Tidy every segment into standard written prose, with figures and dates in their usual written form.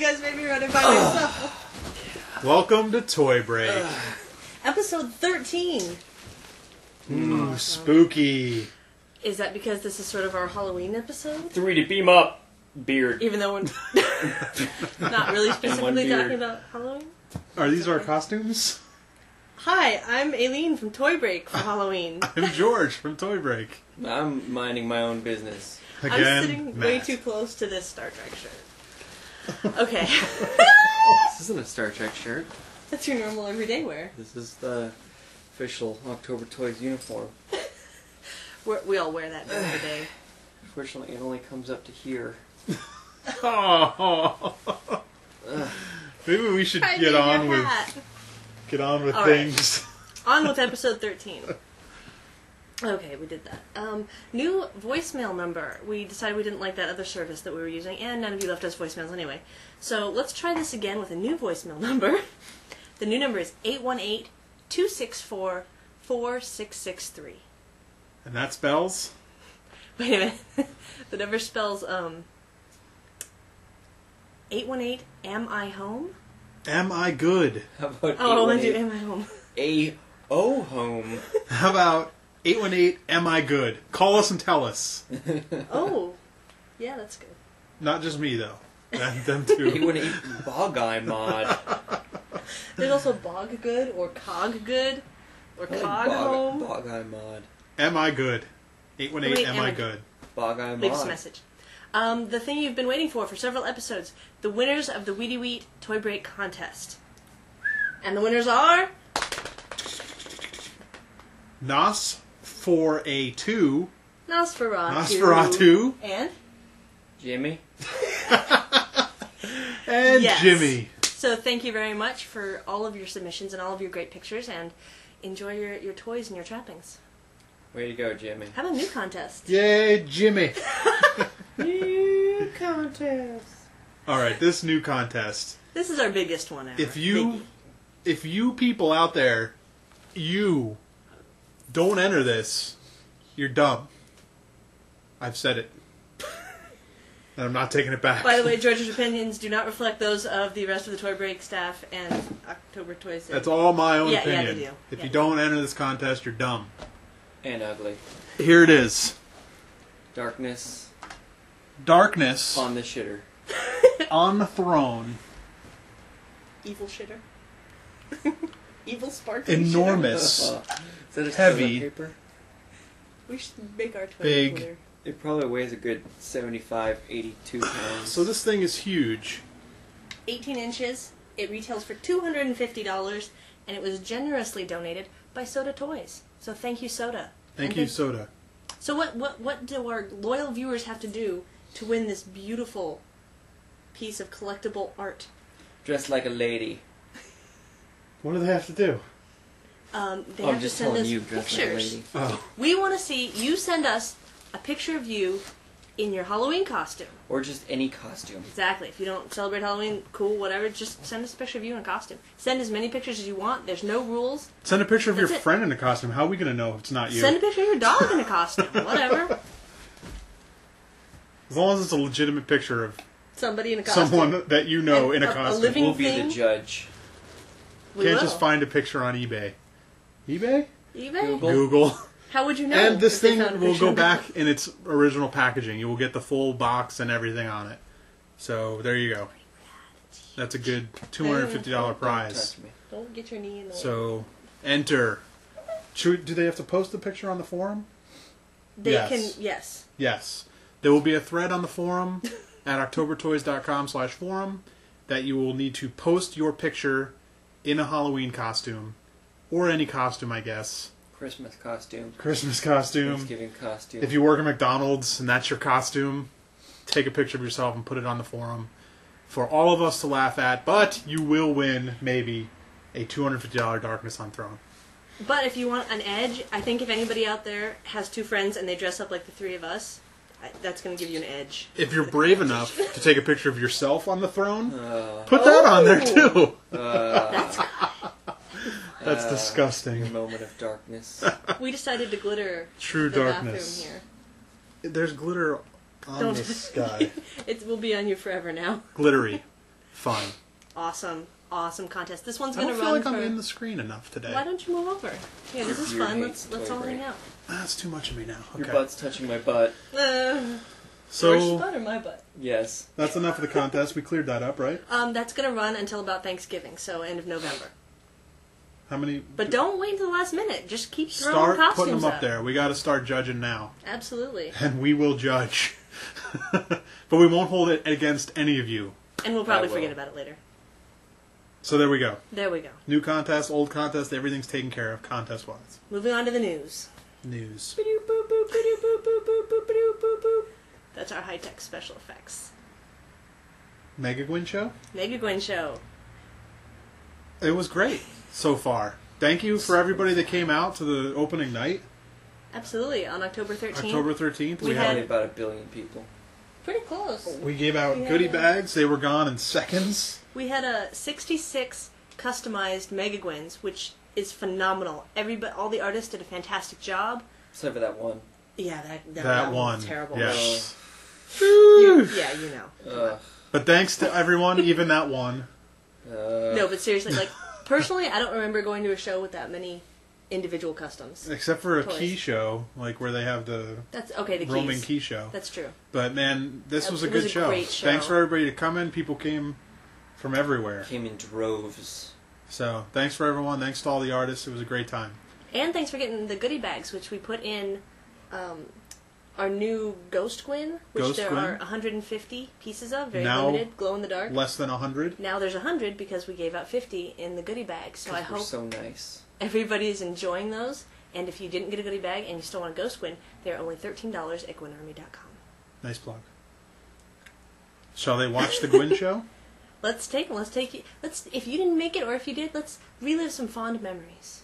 guys made me run it by myself. Welcome to Toy Break. Episode 13. Ooh, spooky. Is that because this is sort of our Halloween episode? 3 to beam up. Beard. Even though we're not really specifically talking about Halloween? Are these our costumes? Hi, I'm Aileen from Toy Break for Halloween. I'm George from Toy Break. I'm minding my own business. Again, I'm sitting way Matt. too close to this Star Trek shirt. Okay. This isn't a Star Trek shirt. That's your normal everyday wear. This is the official October Toys uniform. We all wear that every day. Unfortunately, it only comes up to here. Oh. Maybe we should get on with All things. Right. On with episode 13. Okay, we did that. New voicemail number. We decided we didn't like that other service that we were using, and none of you left us voicemails anyway. So let's try this again with a new voicemail number. The new number is 818-264-4663. And that spells? Wait a minute. The number spells 818 Am I Home? Am I good? How about Oh, I want to do Am I Home? A-O home? How about 818 Am I good? Call us and tell us. Oh, yeah, that's good. Not just me, though. Them too. 818 Bog Eye Mod. There's also Bog Good, or Cog Good, or Cog Home. Bog Eye Mod. Am I good? 818 Am I Am I good? Bog Eye Mod. Leave us a message. The thing you've been waiting for several episodes. The winners of the Weedy Wheat Toy Break Contest. And the winners are... Nos for a 2. Nosferatu. And? Jimmy? And Yes. Jimmy. So thank you very much for all of your submissions and all of your great pictures, and enjoy your toys and your trappings. Way to go, Jimmy. Have a new contest. Yay, Jimmy. New contest. Alright, this new contest. This is our biggest one ever. If you people out there, you don't enter this, you're dumb. I've said it. And I'm not taking it back. By the way, George's opinions do not reflect those of the rest of the Toy Break staff and October Toys. That's all my own Yeah, opinion. they do. If Yeah. you don't enter this contest, you're dumb. And ugly. Here it is. Darkness Darkness on the shitter. on the throne. Evil shitter. Evil sparkling Enormous. Is that a Heavy. toilet paper? shitter. We should make our toy Big. cooler. It probably weighs a good 75, 82 pounds. So this thing is huge. 18 inches. It retails for $250, and it was generously donated by Soda Toys. So thank you, Soda. Thank you, Soda. So what do our loyal viewers have to do to win this beautiful piece of collectible art? Dressed like a lady. What do they have to do? They I'm have to just send telling us you, dressed like a pictures. lady. Oh. We want to see you send us a picture of you in your Halloween costume. Or just any costume. Exactly. If you don't celebrate Halloween, cool, whatever, just send us a picture of you in a costume. Send as many pictures as you want. There's no rules. Send a picture of That's your it. friend in a costume. How are we going to know if it's not you? Send a picture of your dog in a costume. Whatever. As long as it's a legitimate picture of Somebody in a costume. someone that you know in a costume. living We'll be thing. the judge. We Can't will. just find a picture on eBay. eBay? eBay? Google. How would you know? And this if they thing found a will picture go of back in its original packaging. You will get the full box and everything on it. So there you go. That's a good $250 Don't prize. touch me. Don't get your knee in the way. So enter. Do they have to post the picture on the forum? They yes. can, yes. Yes. There will be a thread on the forum at octobertoys.com/forum that you will need to post your picture in a Halloween costume. Or any costume, I guess. Christmas costume. Christmas costume. Thanksgiving costume. If you work at McDonald's and that's your costume, take a picture of yourself and put it on the forum for all of us to laugh at. But you will win, maybe, a $250 Darkness on Throne. But if you want an edge, I think if anybody out there has two friends and they dress up like the three of us, that's going to give you an edge. If you're brave enough to take a picture of yourself on the throne, put that on there too. That's That's disgusting. A moment of darkness. We decided to glitter True the darkness. bathroom There's glitter on Don't- the sky. here. It will be on you forever now. Glittery. fun. Awesome contest. This one's I gonna don't feel run like for. I'm in the screen enough today. Why don't you move over? Yeah, this is Your fun. hates Let's toy all hang break. out. That's too much of me now. Your Okay. butt's touching my butt. Your So butt or my butt? Yes. that's enough of the contest. We cleared that up, right? That's gonna run until about Thanksgiving, so end of November. How many? But don't wait until the last minute. Just keep throwing Start costumes putting them up there. We got to start judging now, Absolutely. and we will judge. But we won't hold it against any of you. And we'll probably I will. forget about it later. So there we go. There we go. New contest, old contest, everything's taken care of contest-wise. Moving on to the news. News. That's our high-tech special effects. Mega Gwyn show? Mega Gwen Show. It was great so far. Thank you for everybody that came out to the opening night, Absolutely. On October 13th. October 13th. We We had- Probably about 1 billion people. Pretty close. we gave out we had goodie a- bags. They were gone in seconds. We had 66 customized Mega Gwens, which is phenomenal. All the artists did a fantastic job. Except for that one. Yeah, that That one one. was terrible. Yes. Yeah, you know. Ugh. But thanks to everyone, even that one. No, but seriously, like, personally, I don't remember going to a show with that many individual customs. Except for a Toys. key show, like where they have the That's okay. The roaming keys. key show. That's true. But man, this was a It was good a show. great show. Thanks for everybody to come in. People came from everywhere. Came in droves. So thanks for everyone. Thanks to all the artists. It was a great time. And thanks for getting the goodie bags, which we put in our new Ghost Gwyn, which Ghost there Gwyn. are 150 pieces of, very Now- limited, glow in the dark. Less than 100. Now there's 100 because we gave out 50 in the goodie bag. So I 'Cause we're hope so nice. everybody's enjoying those. And if you didn't get a goodie bag and you still want a Ghost Gwyn, they're only $13 at GwynArmy.com. Nice plug. Shall they watch the Gwyn show? Let's take you. If you didn't make it, or if you did, let's relive some fond memories.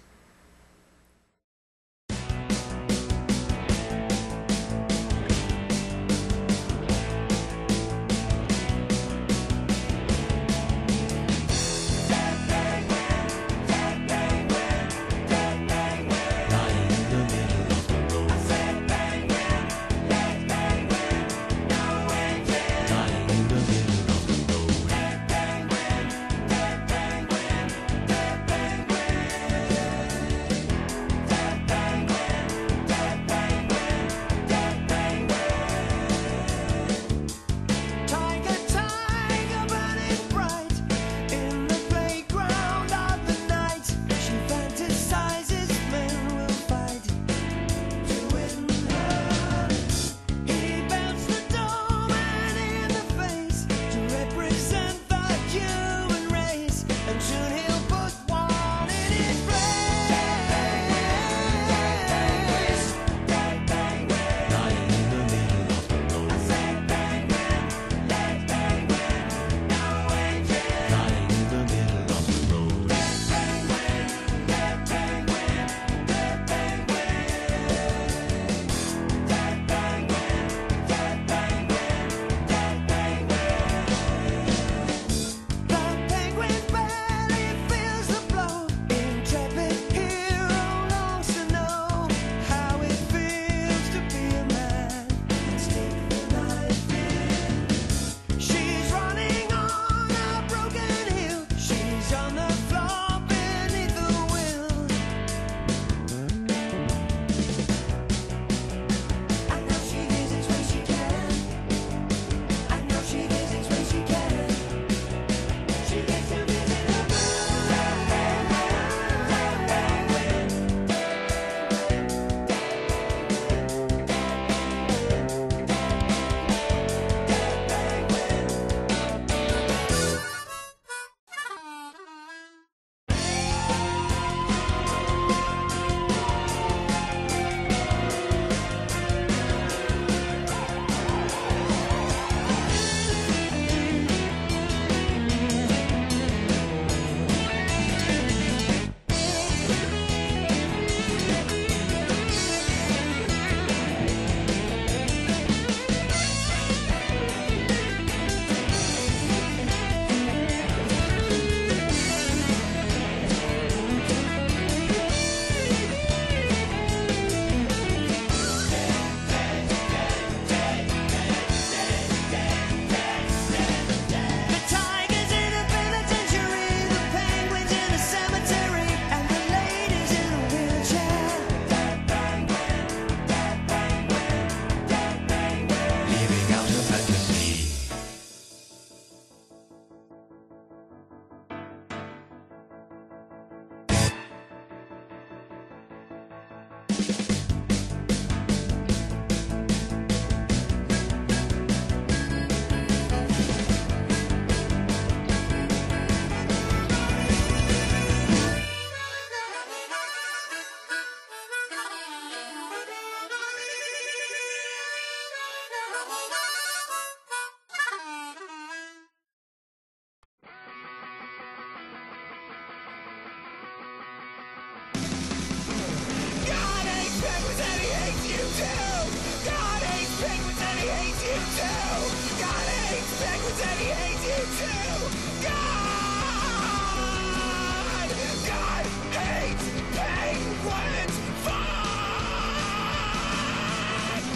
God hates penguins and he hates you too. God hates penguins and he hates you too. God hates penguins and he hates you too. God hates penguins. Fuck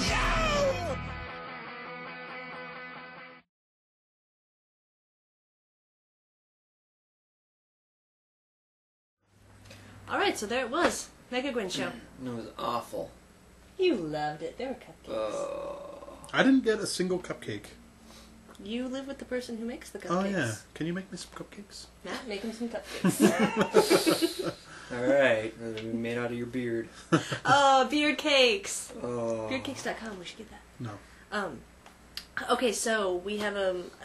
you. Alright, so there it was. Mega Gwen show. It was awful. You loved it. There were cupcakes. I didn't get a single cupcake. You live with the person who makes the cupcakes. Oh yeah, can you make me some cupcakes? Matt, make him some cupcakes. Alright, they're made out of your beard. Oh, beard cakes. Oh. Beardcakes.com, we should get that. No. Okay, so we have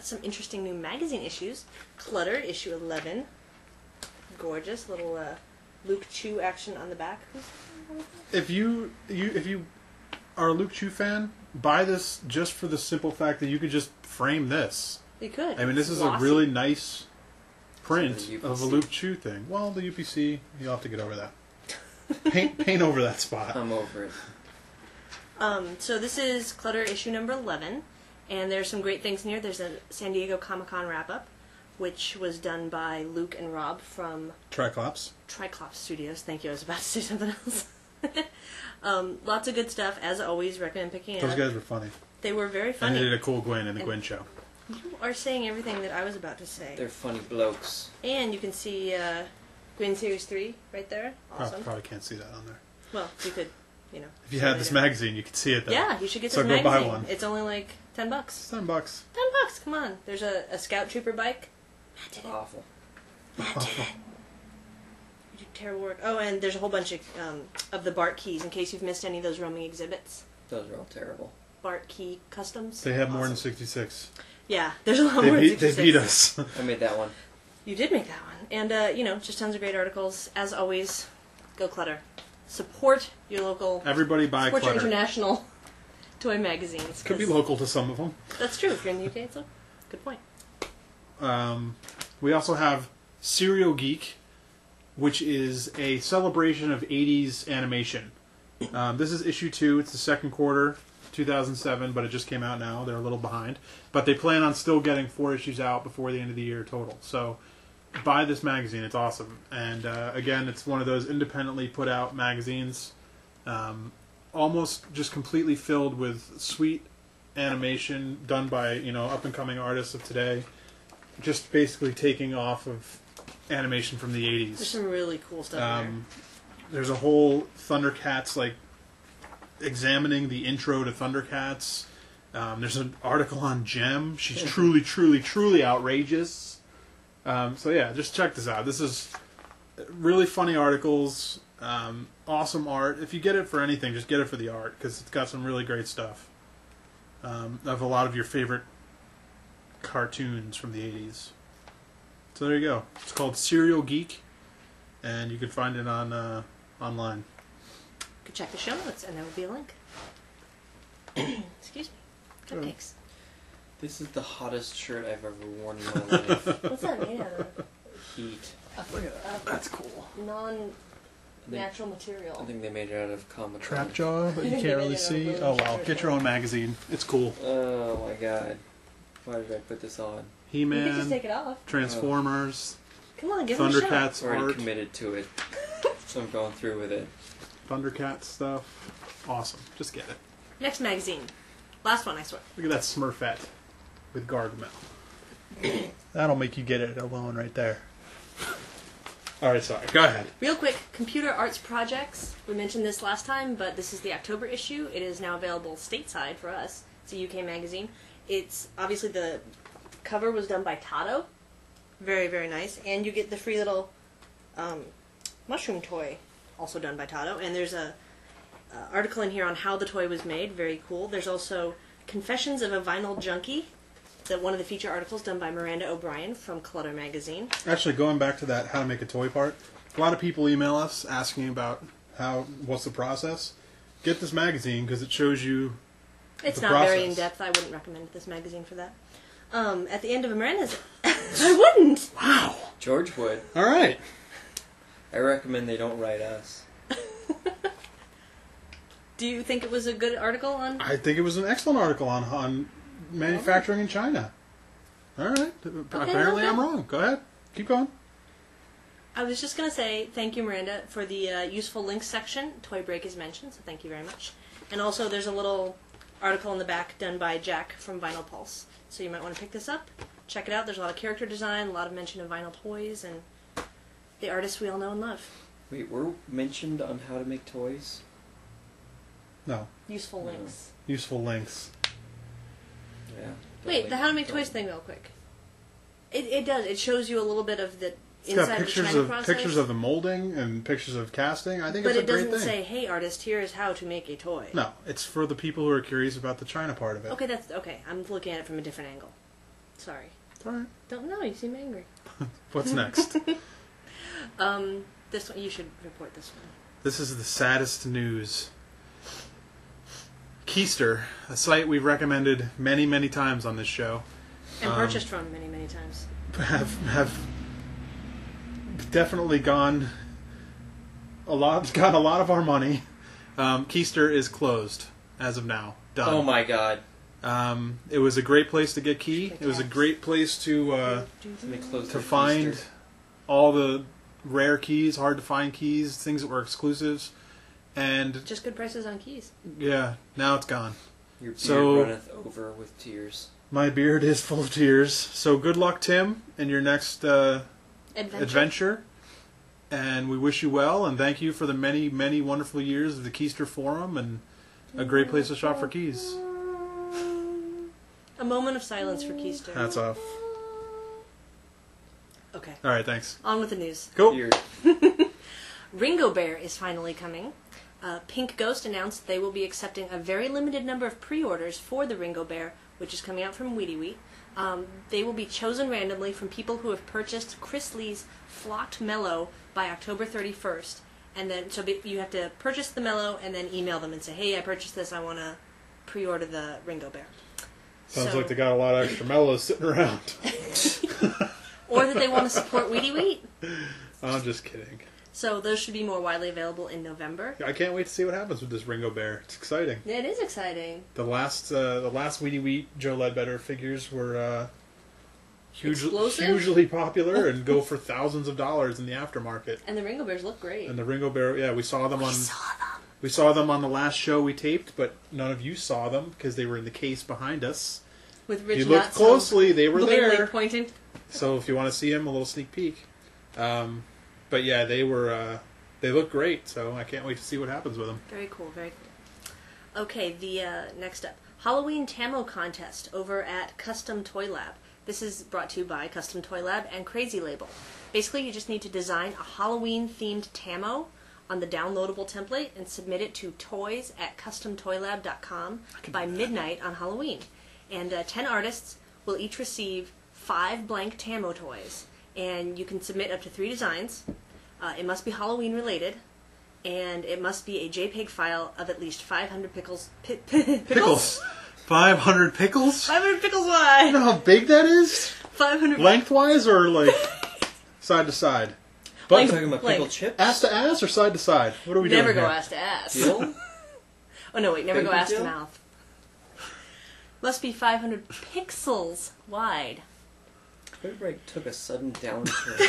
some interesting new magazine issues. Clutter, issue 11. Gorgeous. Little Luke Chu action on the back. If you are a Luke Chu fan, buy this just for the simple fact that you could just frame this. You could. I mean, this It's is glossy. a really nice print So the of a UPC. Luke Chu thing. Well, the UPC, you'll have to get over that. Paint over that spot. I'm over it. So this is Clutter issue number 11, and there's some great things in here. There's a San Diego Comic-Con wrap-up, which was done by Luke and Rob from Triclops. Triclops Studios. Thank you, I was about to say something else. Lots of good stuff, as always, recommend picking it Those up. guys were funny. They were very And funny. they did a cool Gwen in the And- Gwen show. You are saying everything that I was about to say. They're funny blokes. And you can see Gwen Series 3 right there. Awesome. Probably can't see that on there. Well, you could, you know. If you see had it this later. magazine, you could see it there. Yeah, you should get So this go buy magazine. one. It's only like $10. It's $10. $10, come on. There's a Scout Trooper bike. Matt did it. Awful. Matt did it. You did terrible work. Oh, and there's a whole bunch of the Bart keys in case you've missed any of those roaming exhibits. Those are all terrible. Bart key customs. They have more than Awesome. 66. Yeah, there's a lot They more beat, than they 66. beat us. I made that one. You did make that one. And, just tons of great articles. As always, go Clutter. Support your local... Everybody buy support your Clutter. international toy magazines. Could be 'cause local to some of them. That's true. If you're in the UK, it's a good point. We also have Serial Geek, which is a celebration of 80s animation. This is issue 2. It's the second quarter, 2007, but it just came out now. They're a little behind. But they plan on still getting 4 issues out before the end of the year total. So buy this magazine. It's awesome. And again, it's one of those independently put out magazines. Almost just completely filled with sweet animation done by, up-and-coming artists of today. Just basically taking off of animation from the 80s. There's some really cool stuff in there. There's a whole Thundercats, examining the intro to Thundercats. There's an article on Jem. She's truly, truly, truly outrageous. So yeah, just check this out. This is really funny articles, awesome art. If you get it for anything, just get it for the art, because it's got some really great stuff. Of a lot of your favorite cartoons from the 80s. So there you go. It's called Serial Geek, and you can find it on online. You could check the show notes, and there will be a link. Excuse me. Cupcakes. This is the hottest shirt I've ever worn in my life. What's that made out of? Heat. That's cool. Non-natural material. I think they made it out of comic. Trap jaw, but you can't really see. Oh well, get your own magazine. It's cool. Oh my god. Why did I put this on? You could just He-Man, take it off. Transformers, Come on, give it a shot. Thundercats I'm already art, committed to it. So I'm going through with it. Thundercats stuff. Awesome. Just get it. Next magazine. Last one, I swear. Look at that Smurfette with Gargamel. That'll make you get it alone right there. Alright, sorry. Go ahead. Real quick, Computer Arts Projects. We mentioned this last time, but this is the October issue. It is now available stateside for us. It's a UK magazine. It's obviously the cover was done by Tato. Very, very nice. And you get the free little mushroom toy, also done by Tato. And there's a article in here on how the toy was made. Very cool. There's also Confessions of a Vinyl Junkie, one of the feature articles done by Miranda O'Brien from Clutter Magazine. Actually, going back to that how to make a toy part, a lot of people email us asking about what's the process. Get this magazine because it shows you It's the not very process. in depth. I wouldn't recommend this magazine for that. At the end of Miranda's, I wouldn't. Wow. George would. All right. I recommend they don't write us. Do you think it was a good article on? I think it was an excellent article on manufacturing in China. All right. Apparently okay. I'm wrong. Go ahead. Keep going. I was just going to say thank you, Miranda, for the useful links section. Toy Break is mentioned, so thank you very much. And also, there's a little article in the back done by Jack from Vinyl Pulse. So you might want to pick this up. Check it out. There's a lot of character design, a lot of mention of vinyl toys, and the artists we all know and love. Wait, we're mentioned on how to make toys? No. Useful links. Useful links. Yeah. Wait, the How to Make Toys thing real quick. It does. It shows you a little bit of the It's got inside pictures of the China of process. pictures of the molding and pictures of casting. I think but it's a it great doesn't thing. say, hey, artist, here is how to make a toy. No, it's for the people who are curious about the China part of it. Okay, that's okay. I'm looking at it from a different angle. Sorry. It's all right. Don't know. You seem angry. What's next? This one, you should report this one. This is the saddest news. Keister, a site we've recommended many, many times on this show, And purchased from many, many times. have definitely gotten a lot of our money. Keister is closed as of now. Done. Oh my god. It was a great place to get key. It was a great place to They closed to their find Keister. all the rare keys, hard to find keys, things that were exclusives, and Just good prices on keys. yeah, now it's gone. Your beard So- runneth over with tears. My beard is full of tears. So good luck, Tim, in your next adventure. And we wish you well, and thank you for the many, many wonderful years of the Keister Forum, and a great place to shop for keys. A moment of silence for Keister. Hats off. Okay, All right, thanks. on with the news. Cool. Beard. Ringo Bear is finally coming. Pink Ghost announced they will be accepting a very limited number of pre-orders for the Ringo Bear, which is coming out from Weedy Wheat. They will be chosen randomly from people who have purchased Chris Lee's Flocked Mellow by October 31st. And then, you have to purchase the mellow and then email them and say, hey, I purchased this, I want to pre-order the Ringo Bear. Sounds So- like they got a lot of extra mellows sitting around. Or that they want to support Weedy Wheat. I'm just kidding. So those should be more widely available in November. I can't wait to see what happens with this Ringo Bear. It's exciting. It is exciting. The last Weedy Wheat Joe Ledbetter figures were Explosive? hugely popular and go for thousands of dollars in the aftermarket. And the Ringo Bears look great. And the Ringo Bear, yeah, we saw them on them. we saw them on the last show we taped, but none of you saw them because they were in the case behind us. With If Rich you looked Nutso closely, they were blatantly there. pointing. So if you want to see them, a little sneak peek. But yeah, they were they look great. So I can't wait to see what happens with them. Very cool, very cool. Okay, the next up. Halloween Tamo Contest over at Custom Toy Lab. This is brought to you by Custom Toy Lab and Crazy Label. Basically, you just need to design a Halloween-themed Tamo on the downloadable template and submit it to toys@customtoylab.com by midnight on Halloween. And 10 artists will each receive 5 blank Tamo toys. And you can submit up to 3 designs. It must be Halloween-related. And it must be a JPEG file of at least 500 pickles. Pickles. 500 pickles? 500 pickles You wide! know how big that is? 500 Lengthwise or like side to side? But I'm talking about Blank. pickled chips. ass to ass or side to side? What are we Never doing go here? ass to ass. Deal? Oh no, wait, never go Bacon ass to deal? mouth. Must be 500 pixels wide. Toy Break took a sudden downturn.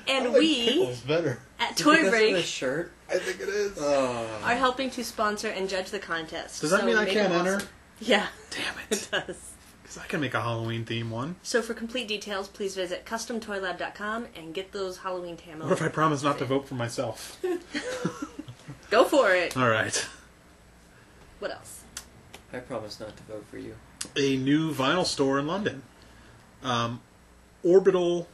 And I like we, pickles better. at Toy Toy Break. Break, Shirt. I think it is. are helping to sponsor and judge the contest. Does that So mean I make can't it enter? awesome. Yeah, Damn it it. does. Because I can make a Halloween theme one. So for complete details, please visit customtoylab.com and get those Halloween Tamo. What if I promise not to vote for myself? Go for it. All right. What else? I promise not to vote for you. A new vinyl store in London. Orbital.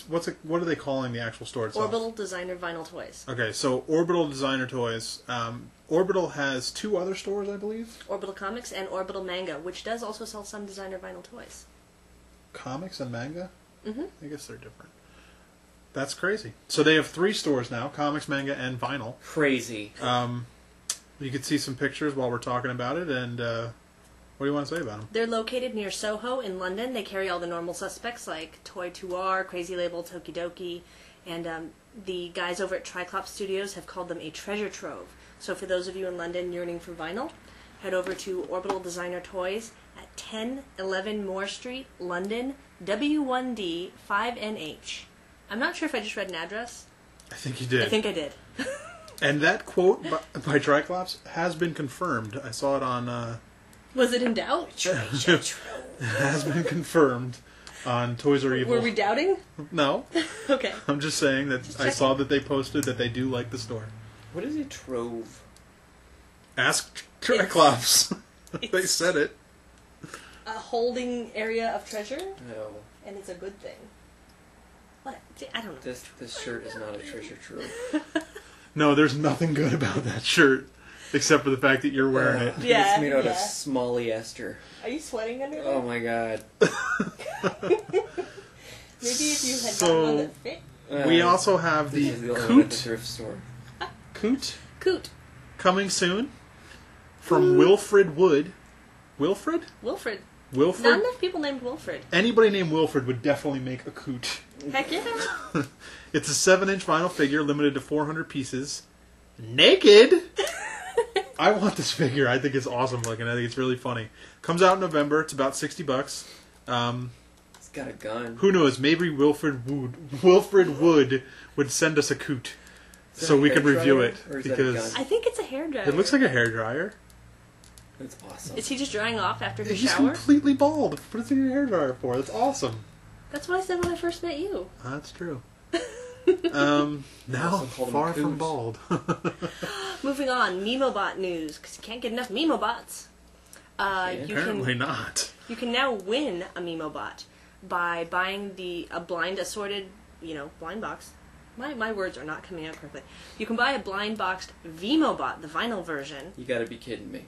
What are they calling the actual store itself? Orbital Designer Vinyl Toys. Okay, so Orbital Designer Toys. Orbital has 2 other stores, I believe. Orbital Comics and Orbital Manga, which does also sell some designer vinyl toys. Comics and manga? Mm-hmm. I guess they're different. That's crazy. So they have 3 stores now: comics, manga, and vinyl. Crazy. You could see some pictures while we're talking about it, and what do you want to say about them? They're located near Soho in London. They carry all the normal suspects like Toy Tour, Crazy Label, Tokidoki, and the guys over at Triclops Studios have called them a treasure trove. So for those of you in London yearning for vinyl, head over to Orbital Designer Toys at 1011 Moore Street, London, W1D 5NH. I'm not sure if I just read an address. I think you did. I think I did. And that quote by Triclops has been confirmed. I saw it on... Was it in doubt? has been confirmed on Toys R Evil. Were we doubting? No. Okay. I'm just saying that I saw that they posted that they do like the store. What is a trove? Ask Triclops. They said it. A holding area of treasure, No. and it's a good thing. What? I don't know. This shirt is not a treasure trove. No, there's nothing good about that shirt, except for the fact that you're wearing it. Yeah, It's made out yeah. of Smollyester. Are you sweating under there? Oh my god. Maybe if you had gotten one that fit. We also have the This is the only one at the Coot. thrift store. Coot. Coming soon from Wilfred Wood. Wilfred? Wilfred. Wilfred? Not enough people named Wilfred. Anybody named Wilfred would definitely make a Coot. Heck yeah. It's a 7-inch vinyl figure, limited to 400 pieces. Naked? I want this figure. I think it's awesome looking. I think it's really funny. Comes out in November. It's about $60. It's got a gun. Who knows? Maybe Wilfred Wood would send us a Coot Is that so a we can review hairdryer, it. or is that a Because gun? I think it's a hairdryer. it looks like a hairdryer. That's awesome. Is he just drying off after his He's shower? completely bald. What is he a hairdryer for? That's awesome. That's what I said when I first met you. That's true. Also Now, called him far a from Coot. bald. Moving on, MemoBot news, because you can't get enough MemoBots. Apparently not. You can now win a MemoBot by buying a blind assorted, blind box. My words are not coming out correctly. You can buy a blind boxed VMOBot, the vinyl version, You gotta be kidding me.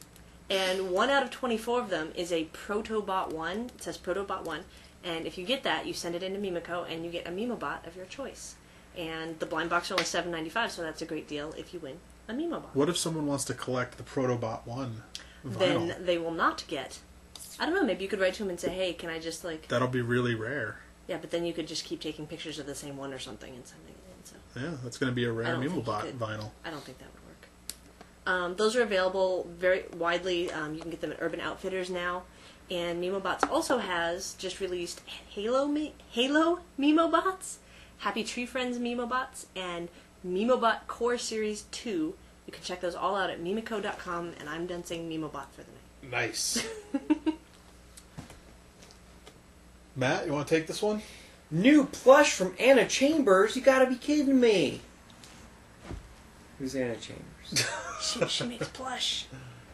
and 1 out of 24 of them is a Protobot 1. It says Protobot 1. And if you get that, you send it into Mimico, and you get a MemoBot of your choice. And the blind box are only $7.95, so that's a great deal if you win a MemoBot. What if someone wants to collect the Protobot 1 vinyl? Then they will not get. I don't know, maybe you could write to him and say, hey, can I just, That'll be really rare. Yeah, but then you could just keep taking pictures of the same one or something and sending it in, so. Yeah, that's going to be a I rare don't think you MemoBot could. vinyl. I don't think that would work. Those are available very widely. You can get them at Urban Outfitters now. And MemoBots also has just released Halo MemoBots, Happy Tree Friends MemoBots, and MemoBot Core Series 2. You can check those all out at Mimico.com, and I'm done saying MemoBot for the night. Nice. Matt, you want to take this one? New plush from Anna Chambers? You gotta be kidding me. Who's Anna Chambers? She makes plush.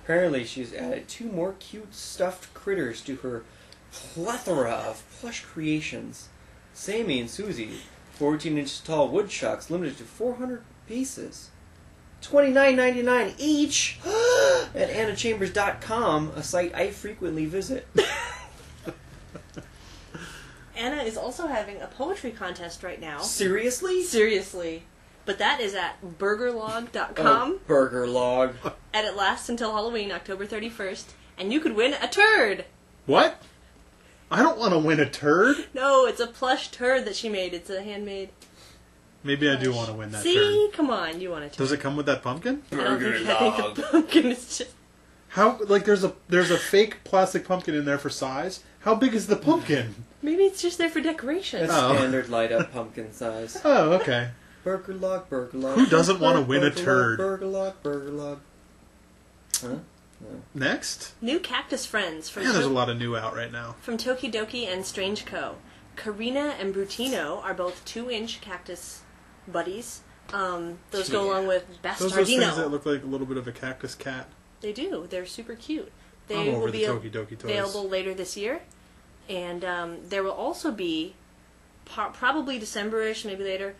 Apparently she's added 2 more cute stuffed critters to her plethora of plush creations. Sammy and Susie, 14 inches tall woodchucks, limited to 400 pieces. $29.99 each at AnnaChambers.com, a site I frequently visit. Anna is also having a poetry contest right now. Seriously? Seriously. But that is at burgerlog.com. Oh, Burger Log. And it lasts until Halloween, October 31st. And you could win a turd! What? I don't want to win a turd. No, it's a plush turd that she made. It's a handmade. Maybe I do want to win that See? turd. Come on, you want a turd. Does it come with that pumpkin? I think the pumpkin is just... How? Like, there's a fake plastic pumpkin in there for size. How big is the pumpkin? Maybe it's just there for decoration. It's Oh. standard light-up pumpkin size. Oh, okay. Burger Log, Burger Log. Who doesn't want to win a Burger turd? Log, Burger Log, Burger Log. Huh? Next? New Cactus Friends from, Yeah, there's a lot of new out right now. from Tokidoki and Strange Co. Karina and Brutino are both 2-inch cactus buddies. Those go Yeah. along with Those are things that Bastardino. look like a little bit of a cactus cat. They do. They're super cute. They I'm over will the be Tokidoki toys. available later this year. And there will also be, probably December-ish, maybe later,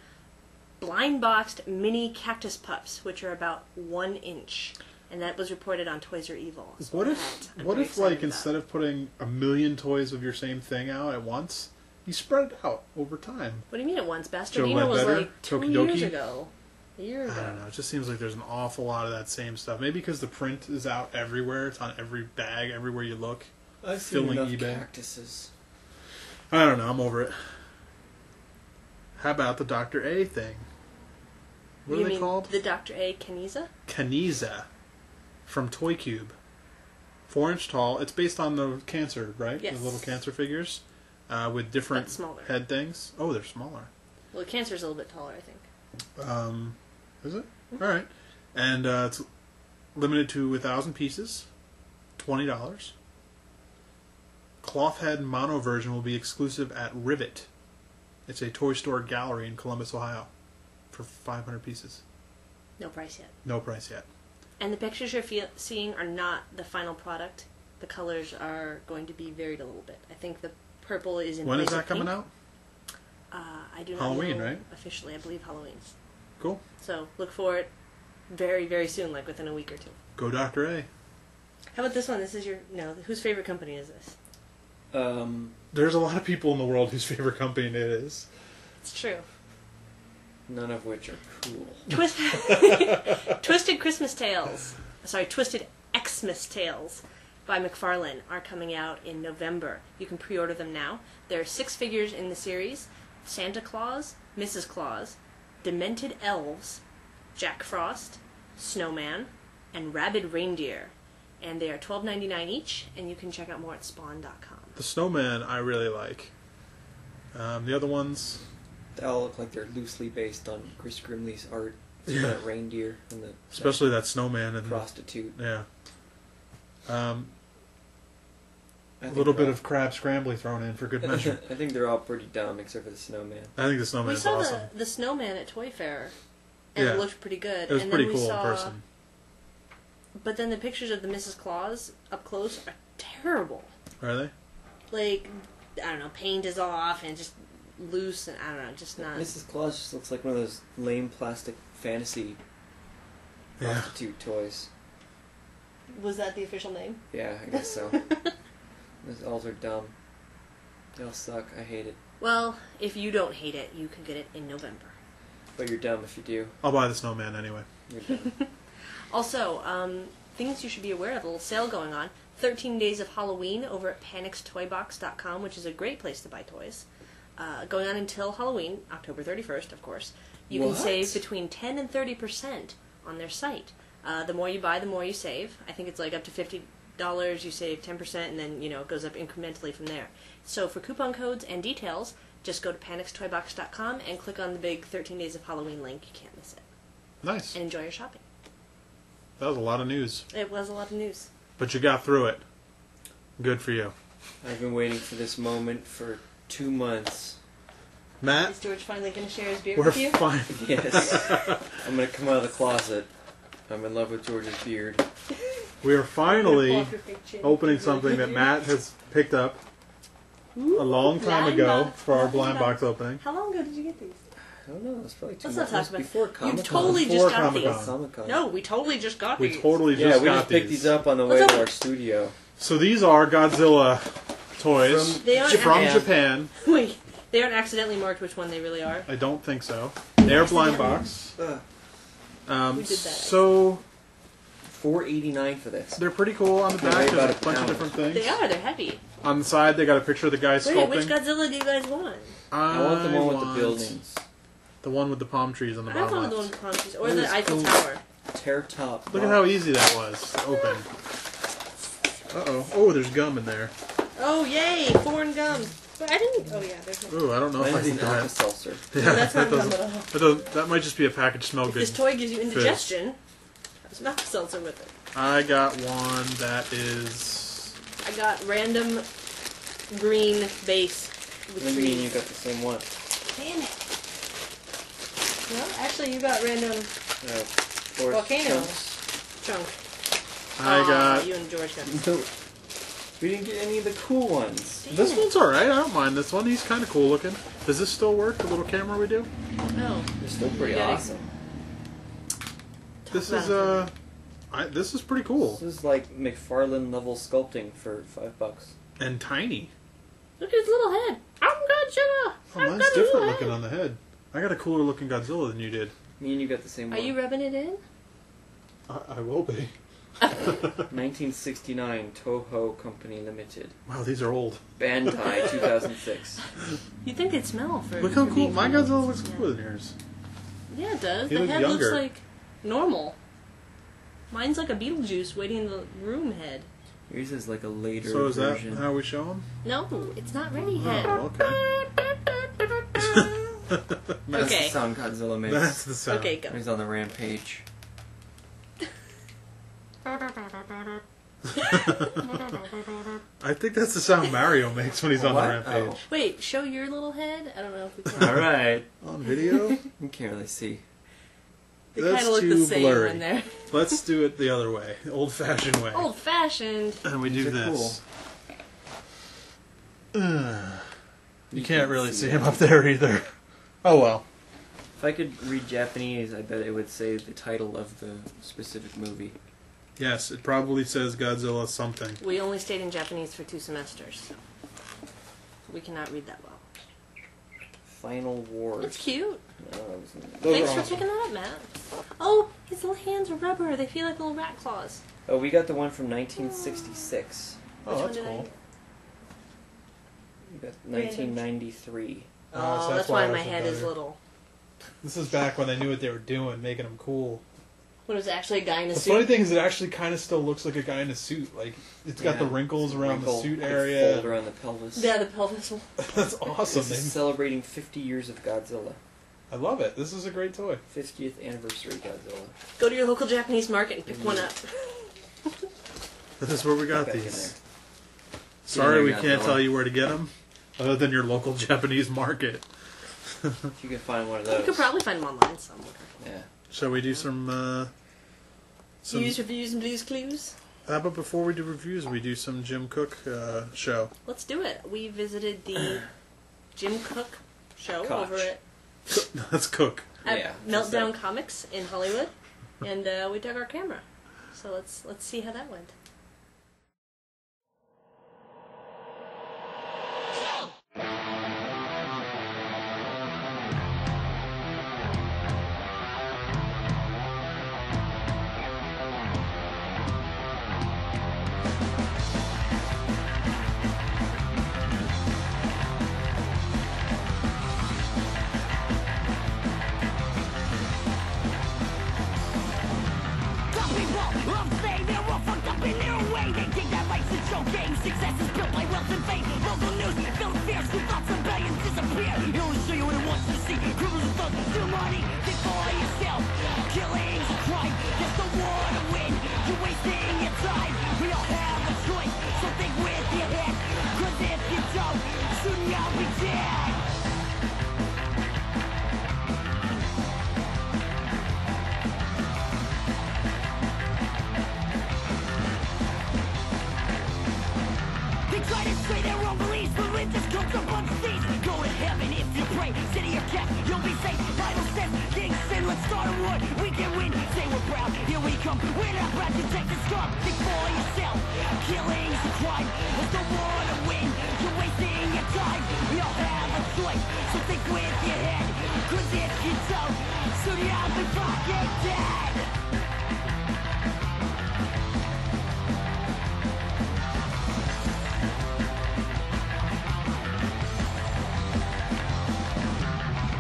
blind-boxed mini cactus pups, which are about 1 inch. And that was reported on Toys R Evil. So What that if, I'm what very if, like, excited instead about. of putting a million toys of your same thing out at once, you spread it out over time? What do you mean at once? Joe Bastardino was Ledbetter, like 2 Tokidoki? years ago. A year ago. I don't know. It just seems like there's an awful lot of that same stuff. Maybe because the print is out everywhere. It's on every bag, everywhere you look. I've seen Filling enough eBay. cactuses. I don't know. I'm over it. How about the Dr. A thing? What You are they mean called? The Dr. A. Caniza? Caniza from Toy Cube. 4-inch tall. It's based on the cancer, right? Yes. The little cancer figures with different But smaller. head things. Oh, they're smaller. Well, Cancer's a little bit taller, I think. Is it? Mm-hmm. All right. And it's limited to 1,000 pieces. $20. Cloth head mono version will be exclusive at Rivet. It's a toy store gallery in Columbus, Ohio, for 500 pieces. No price yet. No price yet. And the pictures you're seeing are not the final product. The colors are going to be varied a little bit. I think the purple is in When is place that of coming pink. out? I do not Halloween, know right? officially. I believe Halloween. Cool. So look for it very, very soon, like within a week or two. Go Dr. A. How about this one? This is your... No, whose favorite company is this? There's a lot of people in the world whose favorite company it is. It's true. None of which are cool. Twisted Christmas Tales. Sorry, Twisted Xmas Tales by McFarlane are coming out in November. You can pre-order them now. There are 6 figures in the series. Santa Claus, Mrs. Claus, Demented Elves, Jack Frost, Snowman, and Rabid Reindeer. And they are $12.99 each, and you can check out more at spawn.com. The Snowman I really like. The other ones... They all look like they're loosely based on Chris Grimley's art. Yeah. That reindeer and the Especially that Snowman and... prostitute. Yeah. I A think little they're bit all- of crab scrambly thrown in for good measure. I think they're all pretty dumb except for the snowman. I think the Snowman We is saw awesome. the Snowman at Toy Fair, and Yeah. it looked pretty good. It was and pretty then we cool saw, in person. But then the pictures of the Mrs. Claus up close are terrible. Are they? Like, I don't know, paint is off and just loose, and I don't know, just not... Mrs. Claus just looks like one of those lame plastic fantasy Yeah. prostitute toys. Was that the official name? Yeah, I guess so. Those all are dumb. They all suck. I hate it. Well, if you don't hate it, you can get it in November. But you're dumb if you do. I'll buy the Snowman anyway. You're dumb. Also, things you should be aware of, a little sale going on. 13 Days of Halloween over at PanixToyBox.com, which is a great place to buy toys. Going on until Halloween, October 31st, of course. You can What? save between 10 and 30% on their site. The more you buy, the more you save. I think it's like up to $50, you save 10%, and then, it goes up incrementally from there. So for coupon codes and details, just go to PanixToyBox.com and click on the big 13 Days of Halloween link. You can't miss it. Nice. And enjoy your shopping. That was a lot of news. It was a lot of news. But you got through it. Good for you. I've been waiting for this moment for 2 months. Matt, Is George finally going to share his beer we're with you? fine. Yes. I'm going to come out of the closet. I'm in love with George's beard. We are finally Pull off your fake chin. opening something that Matt has picked up a long time blind ago box. for our Nothing blind about- box opening. How long ago did you get these? I don't know. It's probably 2 Let's months. not talk about Before it. Comic-Con. You totally Before just got Comic-Con. these. Comic-Con. No, we totally just got We these. totally Yeah, just we got just picked these up on the way What's to up? our studio. So these are Godzilla toys From They aren't from Japan. Japan. Wait, they aren't accidentally marked which one they really are. I don't think so. They're blind box. Ugh. We did that. So $4.89 for this. they're pretty cool on the They weigh back. There's about a a bunch of pound. different things. They are. They're heavy. On the side, they got a picture of the guy Wait, sculpting. which Godzilla do you guys want? I want the one with the want buildings. The one with the palm trees on the I bottom want the one left. with the palm trees or That the is Eiffel cool. Tower. Tear top. Look at how easy that was to open. Uh-oh. Oh, there's gum in there. Oh yay, foreign gum. But I didn't. Oh yeah, there's no. Ooh, I don't know if I Mine's eat an that. Alka-Seltzer. Yeah, No, that's not that gum doesn't- at all. that might just be a package smell If good. this toy gives you indigestion, there's not seltzer with it. I got one that is... I got random green base with What do you mean you trees. got the same one? Damn it. Well, actually, you got random Forest Volcano. chunks. chunk. I Aw, got... You and George got this. No, we didn't get any of the cool ones. Damn This it. one's alright. I don't mind this one. He's kind of cool looking. Does this still work, the little camera we do? No. They're still pretty Yeah. awesome. This about is, it this is pretty cool. This is like McFarlane level sculpting for $5. And tiny. Look at his little head. I'm Godzilla. Oh, mine's different looking on the head. I got a cooler looking Godzilla than you did. Me and you got the same Are one. you rubbing it in? I will be. 1969, Toho Company Limited. Wow, these are old. Bandai, 2006. You'd think they'd smell for. Look how for cool. being My from- Godzilla looks yeah. cooler than yours. Yeah, it does. He The looks head looks younger. like normal. Mine's like a Beetlejuice waiting in the room head. Yours is like a later So is that version. how we show them? No, it's not ready yet. Oh, okay. That's Okay. the sound Godzilla makes. That's the sound. Okay, go. He's on the rampage. I think that's the sound Mario makes when he's on What? the rampage. Wait, show your little head? I don't know if we can. Alright. On video? You can't really see. They That's kind of look too the same blurry. when they're Let's do it the other way. Old-fashioned way. old fashioned. And we These do are this. You You can't can really see see that. him up there either. Oh well. If I could read Japanese, I bet it would say the title of the specific movie. Yes, it probably says Godzilla something. We only stayed in Japanese for 2 semesters. So we cannot read that well. Final Wars. It's cute. Oh, Those Thanks are for awesome. picking that up, Matt. Oh, his little hands are rubber. They feel like little rat claws. oh, we got the one from 1966. Oh, Which that's one did cool. We got 1993. Oh, so that's why I my was head is better. little. This is back when they knew what they were doing, making them cool. When it was actually a guy in a The suit. funny thing is, it actually kind of still looks like a guy in a suit. Like it's got the Yeah. wrinkles around Wrinkle, the suit big area. fold around the pelvis. Yeah, the pelvis one. That's awesome. This is celebrating 50 years of Godzilla. I love it. This is a great toy. 50th anniversary Godzilla. Go to your local Japanese market and pick one up. This is where we got Back in these. there. Sorry, Yeah, we I got can't that tell one. you where to get them, other than your local Japanese market. If you can find one of You those. could probably find them online somewhere. Yeah. Shall we do some? Use reviews and blues clues. How about before we do reviews, we do some Jim Cook show? Let's do it. We visited the Jim Cook show Koch. over at Let's cook. Yeah, just Meltdown that. Comics in Hollywood, and we took our camera. So let's see how that went. Some people love say they're all fucked up in their way. They think that life's a show game. Success is built by wealth and fame. Local news filled with fears. Who thoughts and billions disappear. It only show you what it wants to see. Criminals and thugs steal money. Think for yourself. Killing's a crime. That's the war to win. You're wasting your time. We all have a choice. So think with your head. Cause if you don't, soon you'll be dead. They try to say their own beliefs, but religious comes a bunch of thieves. Go to heaven if you pray, sit in your cat, you'll be safe. Bible says, king sin, let's start a war. We can win, say we're proud, here we come. We're not proud to take the storm. Think for yourself, killing's a crime. It's the war to win, you're wasting your time. We all have a choice, so think with your head. Cause if you don't, soon you'll be fucking dead.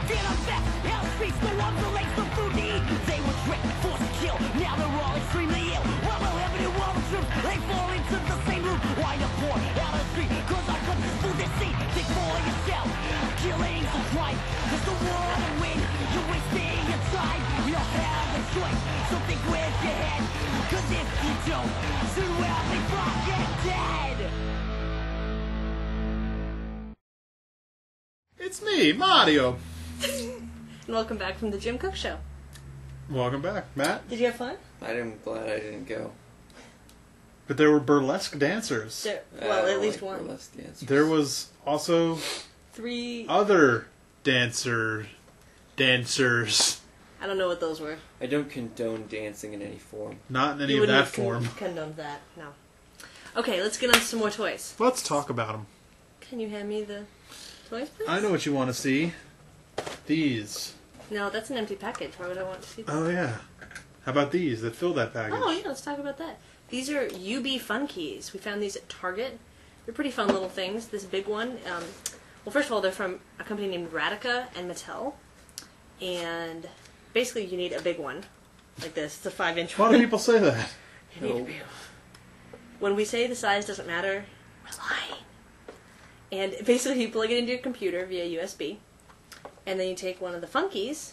Get up back, hell streets, the ones who lace the food to eat. They were tricked, forced to kill, now they're all extremely ill. While they'll have it in wall of truth, they fall into the same loop. Wind up poor, out of the street, cause our country's food to see. Think for yourself, killing's a crime. It's the war to win, you're wasting your time. We all have a choice, so think with your head. Cause if you don't, soon we'll be fucking dead. It's me, Mario. And welcome back from the Jim Cook show. Welcome back, Matt. Did you have fun? I'm glad I didn't go. But there were burlesque dancers. Well, I at don't least like one. burlesque dancers. There was also 3. other dancers. I don't know what those were. I don't condone dancing in any form. Not in any You of that wouldn't form. condone that. No. Okay, let's get on to some more toys. Let's talk about them. Can you hand me the toys, please? I know what you want to see. These. No, that's an empty package. Why would I want to see that? Oh, yeah. How about these that fill that package? Oh, yeah, let's talk about that. These are UB Fun Keys. We found these at Target. They're pretty fun little things. This big one, well, first of all, they're from a company named Radica and Mattel. And basically, you need a big one, like this. It's a 5-inch A one. lot of people say that. You need a big one. When we say the size doesn't matter, we're lying. And basically, you plug it into your computer via USB. And then you take one of the Funkies,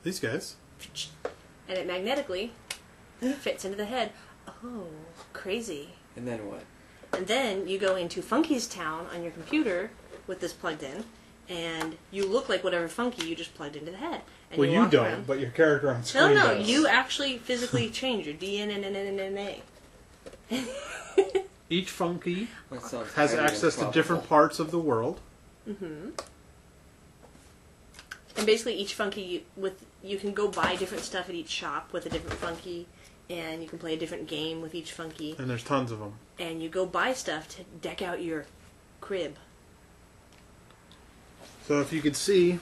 These guys. and it magnetically fits into the head. Oh, crazy. And then what? And then you go into Funky's Town on your computer with this plugged in, and you look like whatever Funky you just plugged into the head. And Well, you walk don't, around. but your character on screen No, does. you actually physically change your DNA. Each Funky That sounds has highly access to improbable. different parts of the world. Mm-hmm. And basically, each Funky, you can go buy different stuff at each shop with a different Funky, and you can play a different game with each Funky. And there's tons of them. And you go buy stuff to deck out your crib. So if you could see,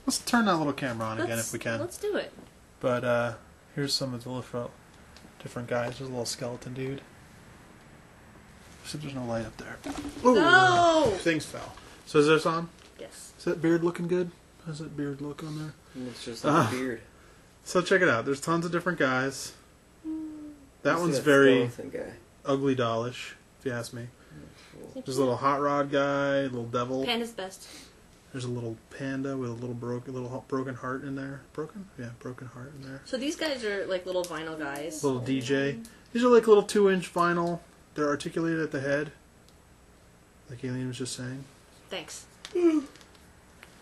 let's turn that little camera on again if we can. Let's do it. But here's some of the different guys. There's a little skeleton dude. Except there's no light up there. Ooh, No! Things fell. So is this on? Yes. Is that beard looking good? How's that beard look on there? It's just like a beard. So check it out. There's tons of different guys. That See one's that very skeleton guy. ugly dollish, if you ask me. Cool. There's a little hot rod guy, little devil. Panda's best. There's a little panda with a little broken heart in there. Broken? Yeah, broken heart in there. So these guys are like little vinyl guys. Little DJ. These are like little 2-inch vinyl. They're articulated at the head. Like Alien was just saying. Thanks.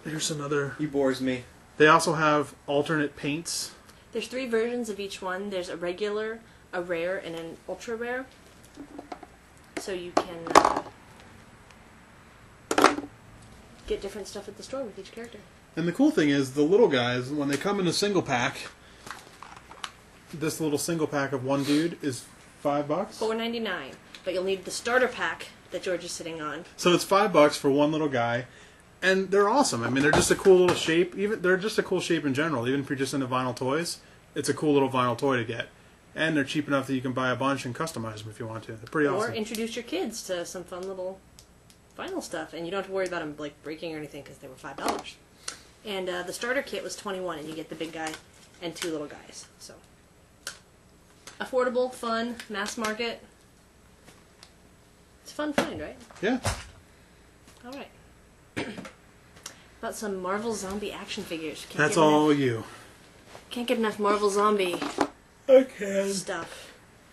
Here's another. He bores me. They also have alternate paints. There's 3 versions of each one. There's a regular, a rare, and an ultra rare. So you can get different stuff at the store with each character. And the cool thing is, the little guys, when they come in a single pack, this little single pack of one dude is $5. $4.99, but you'll need the starter pack that George is sitting on. So it's $5 for one little guy, and they're awesome. I mean, they're just a cool little shape. They're just a cool shape in general. Even if you're just into vinyl toys, it's a cool little vinyl toy to get. And they're cheap enough that you can buy a bunch and customize them if you want to. They're pretty Or awesome. introduce your kids to some fun little vinyl stuff, and you don't have to worry about them like breaking or anything because they were $5. And the starter kit was $21, and you get the big guy and 2 little guys. So affordable, fun, mass market. It's a fun find, right? Yeah. All right. About some Marvel Zombie action figures. That's all you. Can't get enough Marvel Zombie Okay. stuff.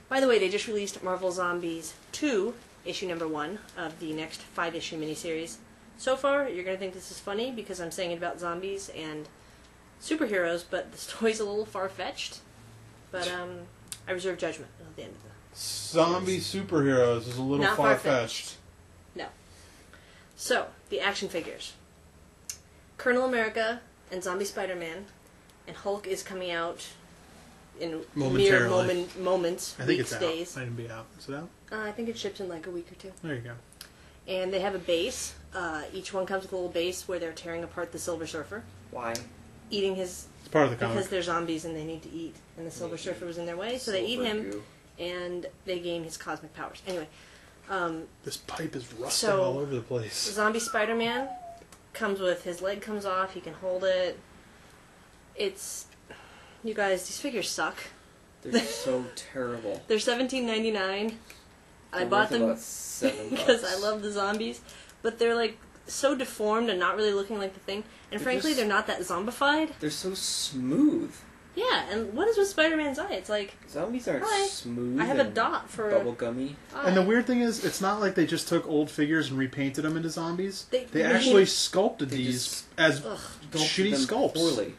By the way, they just released Marvel Zombies 2, issue number 1 of the next 5-issue miniseries. So far, you're going to think this is funny because I'm saying it about zombies and superheroes, but the story's a little far-fetched. But I reserve judgment at the end of the... Zombie superheroes is a little Not far-fetched. No. So, the action figures. Colonel America and Zombie Spider-Man, and Hulk is coming out in mere Momentarily. moments, I think weeks, it's days. out. Might be out. Is it out? I think it ships in like a week or 2. There you go. And they have a base. Each one comes with a little base where they're tearing apart the Silver Surfer, Why? eating his... It's part of the comic. Because they're zombies and they need to eat, and the Silver Surfer was in their way, so they eat him, Goo. and they gain his cosmic powers. Anyway, This pipe is rusting So- all over the place. Zombie Spider-Man comes with his leg comes off, he can hold it. It's... You guys, these figures suck. They're so terrible. They're $17.99. I They're bought worth them about $7 because I love the zombies, but they're like so deformed and not really looking like the thing. And They're frankly, just- they're not that zombified. They're so smooth. Yeah, and what is with Spider-Man's eye? It's like, Zombies aren't Hi. smooth. I have a and dot for bubblegummy. eye. And the weird thing is, it's not like they just took old figures and repainted them into zombies. They They made- actually sculpted They these just- as Ugh. shitty them sculpts. Poorly.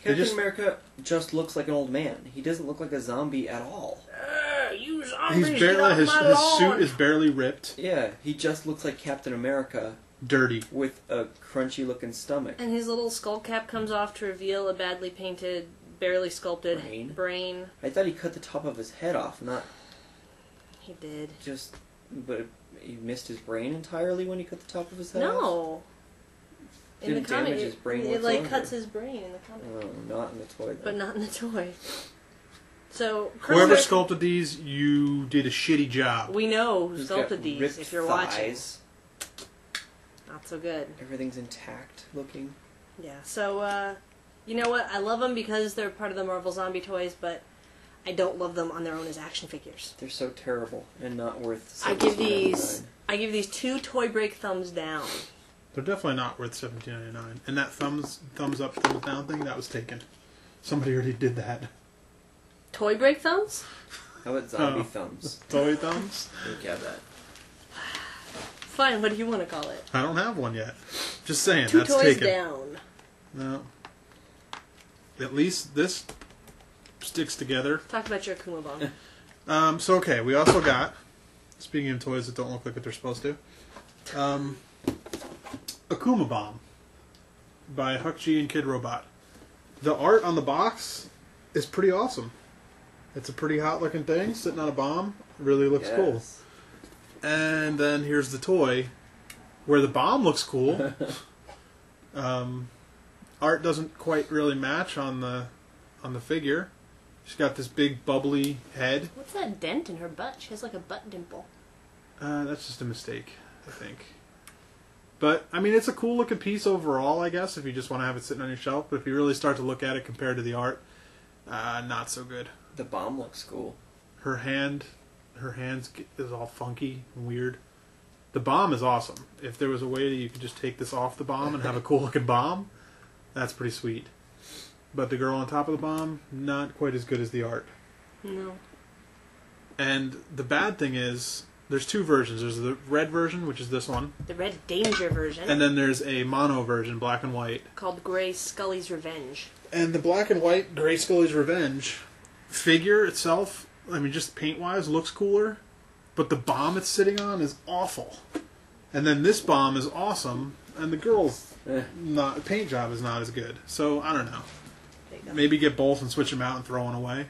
They Captain just- America just looks like an old man. He doesn't look like a zombie at all. You zombies, He's get barely off his my suit lawn! is barely ripped, Yeah, he just looks like Captain America dirty. with a crunchy looking stomach. And his little skull cap comes off to reveal a badly painted, barely sculpted brain. I thought he cut the top of his head off, not He did. but he missed his brain entirely when he cut the top of his head off? No. In Didn't the comic, damage his brain it like whatsoever. cuts his brain in the comic, Oh, not in the toy, though. but not in the toy. So Whoever America- sculpted these, you did a shitty job. we know who He's sculpted got these. ripped If you're thighs. watching, not so good. Everything's intact looking. Yeah. So you know what? I love them because they're part of the Marvel Zombie toys, but I don't love them on their own as action figures. They're so terrible and not worth I give $17.99. these 2 toy break thumbs down. They're definitely not worth $17.99. And that thumbs up, thumbs down thing, that was taken. Somebody already did that. Toy break thumbs? How about zombie Oh. thumbs? Toy thumbs? We have that. Fine. What do you want to call it? I don't have one yet. Just saying, 2 that's toys taken. down. No. At least this sticks together. Talk about your Akuma bomb. So okay, we also got, speaking of toys that don't look like what they're supposed to, Akuma Bomb by Huck-G and Kid Robot. The art on the box is pretty awesome. It's a pretty hot looking thing sitting on a bomb. It really looks cool. Yes. And then here's the toy where the bomb looks cool. Art doesn't quite really match on the figure. She's got this big bubbly head. What's that dent in her butt? She has like a butt dimple. That's just a mistake, I think. But, I mean, it's a cool looking piece overall, I guess, if you just want to have it sitting on your shelf. But if you really start to look at it compared to the art, not so good. The bomb looks cool. Her hands is all funky and weird. The bomb is awesome. If there was a way that you could just take this off the bomb and have a cool looking bomb, that's pretty sweet. But the girl on top of the bomb, not quite as good as the art. No. And the bad thing is, there's 2 versions. There's the red version, which is this one, The Red Danger version. and then there's a mono version, black and white. Called Gray Scully's Revenge. And the black and white Gray Scully's Revenge figure itself, I mean, just paint-wise, looks cooler, but the bomb it's sitting on is awful. And then this bomb is awesome, and the girl's paint job is not as good. So, I don't know. There you go. Maybe get both and switch them out and throw one away.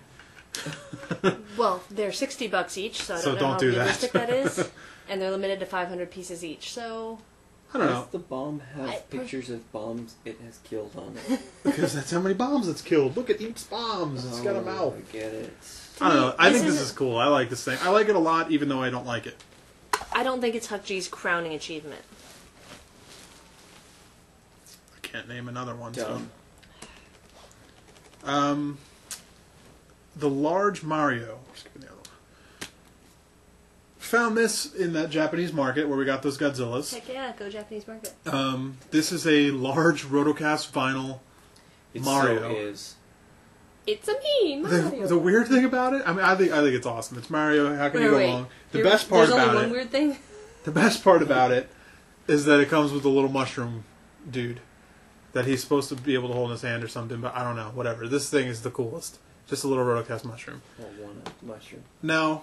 Well, they're $60 each, so I So don't know don't how do that. realistic that is. And they're limited to 500 pieces each, so... I don't Does know, the bomb have I- pictures of bombs it has killed on it? because that's how many bombs it's killed. Look, it eats bombs. It's got a mouth. I get it. I don't know. I This think this isn't- is cool. I like this thing. I like it a lot, even though I don't like it. I don't think it's Huck-G's crowning achievement. I can't name another one. Dumb. So. The large Mario. Just give me the other one. Found this in that Japanese market where we got those Godzillas. Heck yeah, go Japanese market. This is a large rotocast vinyl It Mario. so is. It's a me, Mario. The weird thing about it, I mean, I think it's awesome. It's Mario. How can you go Wait, wrong? The You're- best part There's about only one it. weird thing? The best part about it is that it comes with a little mushroom dude that he's supposed to be able to hold in his hand or something, but I don't know. Whatever. This thing is the coolest. Just a little rotocast mushroom. Well, one mushroom. Now,